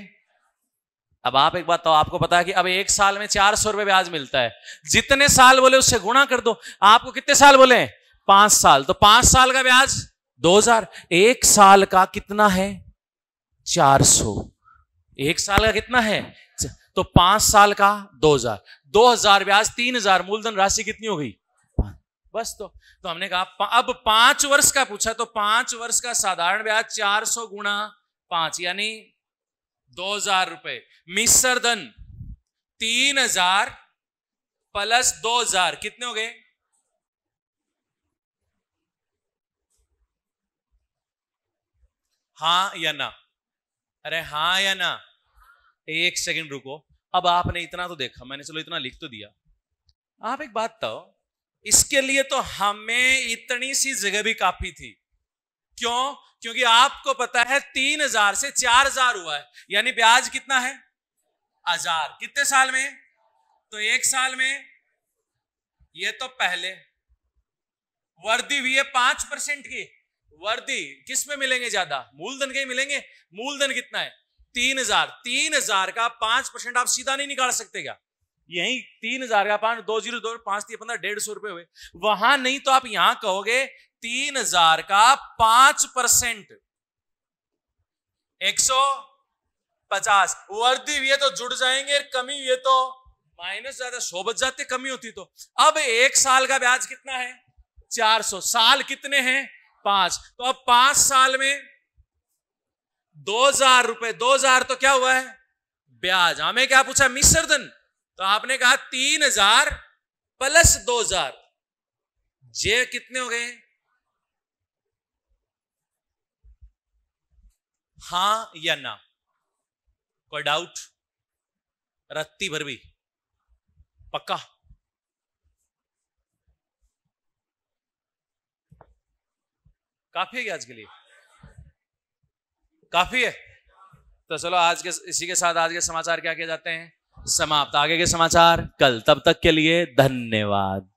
अब आप एक बात तो आपको पता है कि अब 1 साल में 400 रुपए ब्याज मिलता है, जितने साल बोले उससे गुणा कर दो। आपको कितने साल बोले, 5 साल, तो 5 साल का ब्याज 2,000। 1 साल का कितना है, 400। 1 साल का कितना है, तो 5 साल का 2,000। 2,000 ब्याज, 3,000 मूलधन, राशि कितनी हो गई, बस। तो हमने कहा अब 5 वर्ष का पूछा, तो 5 वर्ष का साधारण ब्याज 400 गुणा 5 यानी 2,000 रुपए। मिश्र धन 3,000 प्लस 2,000 कितने हो गए, हाँ या ना, अरे हाँ या ना। 1 सेकंड रुको, अब आपने इतना तो देखा, मैंने चलो इतना लिख तो दिया। आप एक बात बताओ, इसके लिए तो हमें इतनी सी जगह भी काफी थी, क्यों, क्योंकि आपको पता है 3,000 से 4,000 हुआ है, यानी ब्याज कितना है, 1,000। कितने साल में, तो 1 साल में। ये तो पहले वर्दी हुई है 5% की, वर्दी किस में मिलेंगे ज्यादा, मूलधन के ही मिलेंगे। मूलधन कितना है, 3,000। 3,000 का 5% आप सीधा नहीं निकाल सकते क्या, यही 3,000 का 5, 2 0 2 5 3 15, 150 रुपए हुए। वहां नहीं तो आप यहां कहोगे 3,000 का 5% 150। वर्दी हुई है तो जुड़ जाएंगे, कमी हुई है तो माइनस, ज्यादा 100 बच जाते, कमी होती तो। अब 1 साल का ब्याज कितना है, 400। साल कितने हैं, 5। तो अब 5 साल में 2,000 रुपए, 2,000 तो क्या हुआ है, ब्याज। हमें क्या पूछा, मिश्र धन, तो आपने कहा 3,000 प्लस 2,000, जे कितने हो गए, हाँ या ना। कोई डाउट, रत्ती भर भी पक्का। काफी है क्या आज के लिए, काफी है। तो चलो आज के इसी के साथ आज के समाचार क्या किए जाते हैं, समाप्त। आगे के समाचार कल, तब तक के लिए धन्यवाद।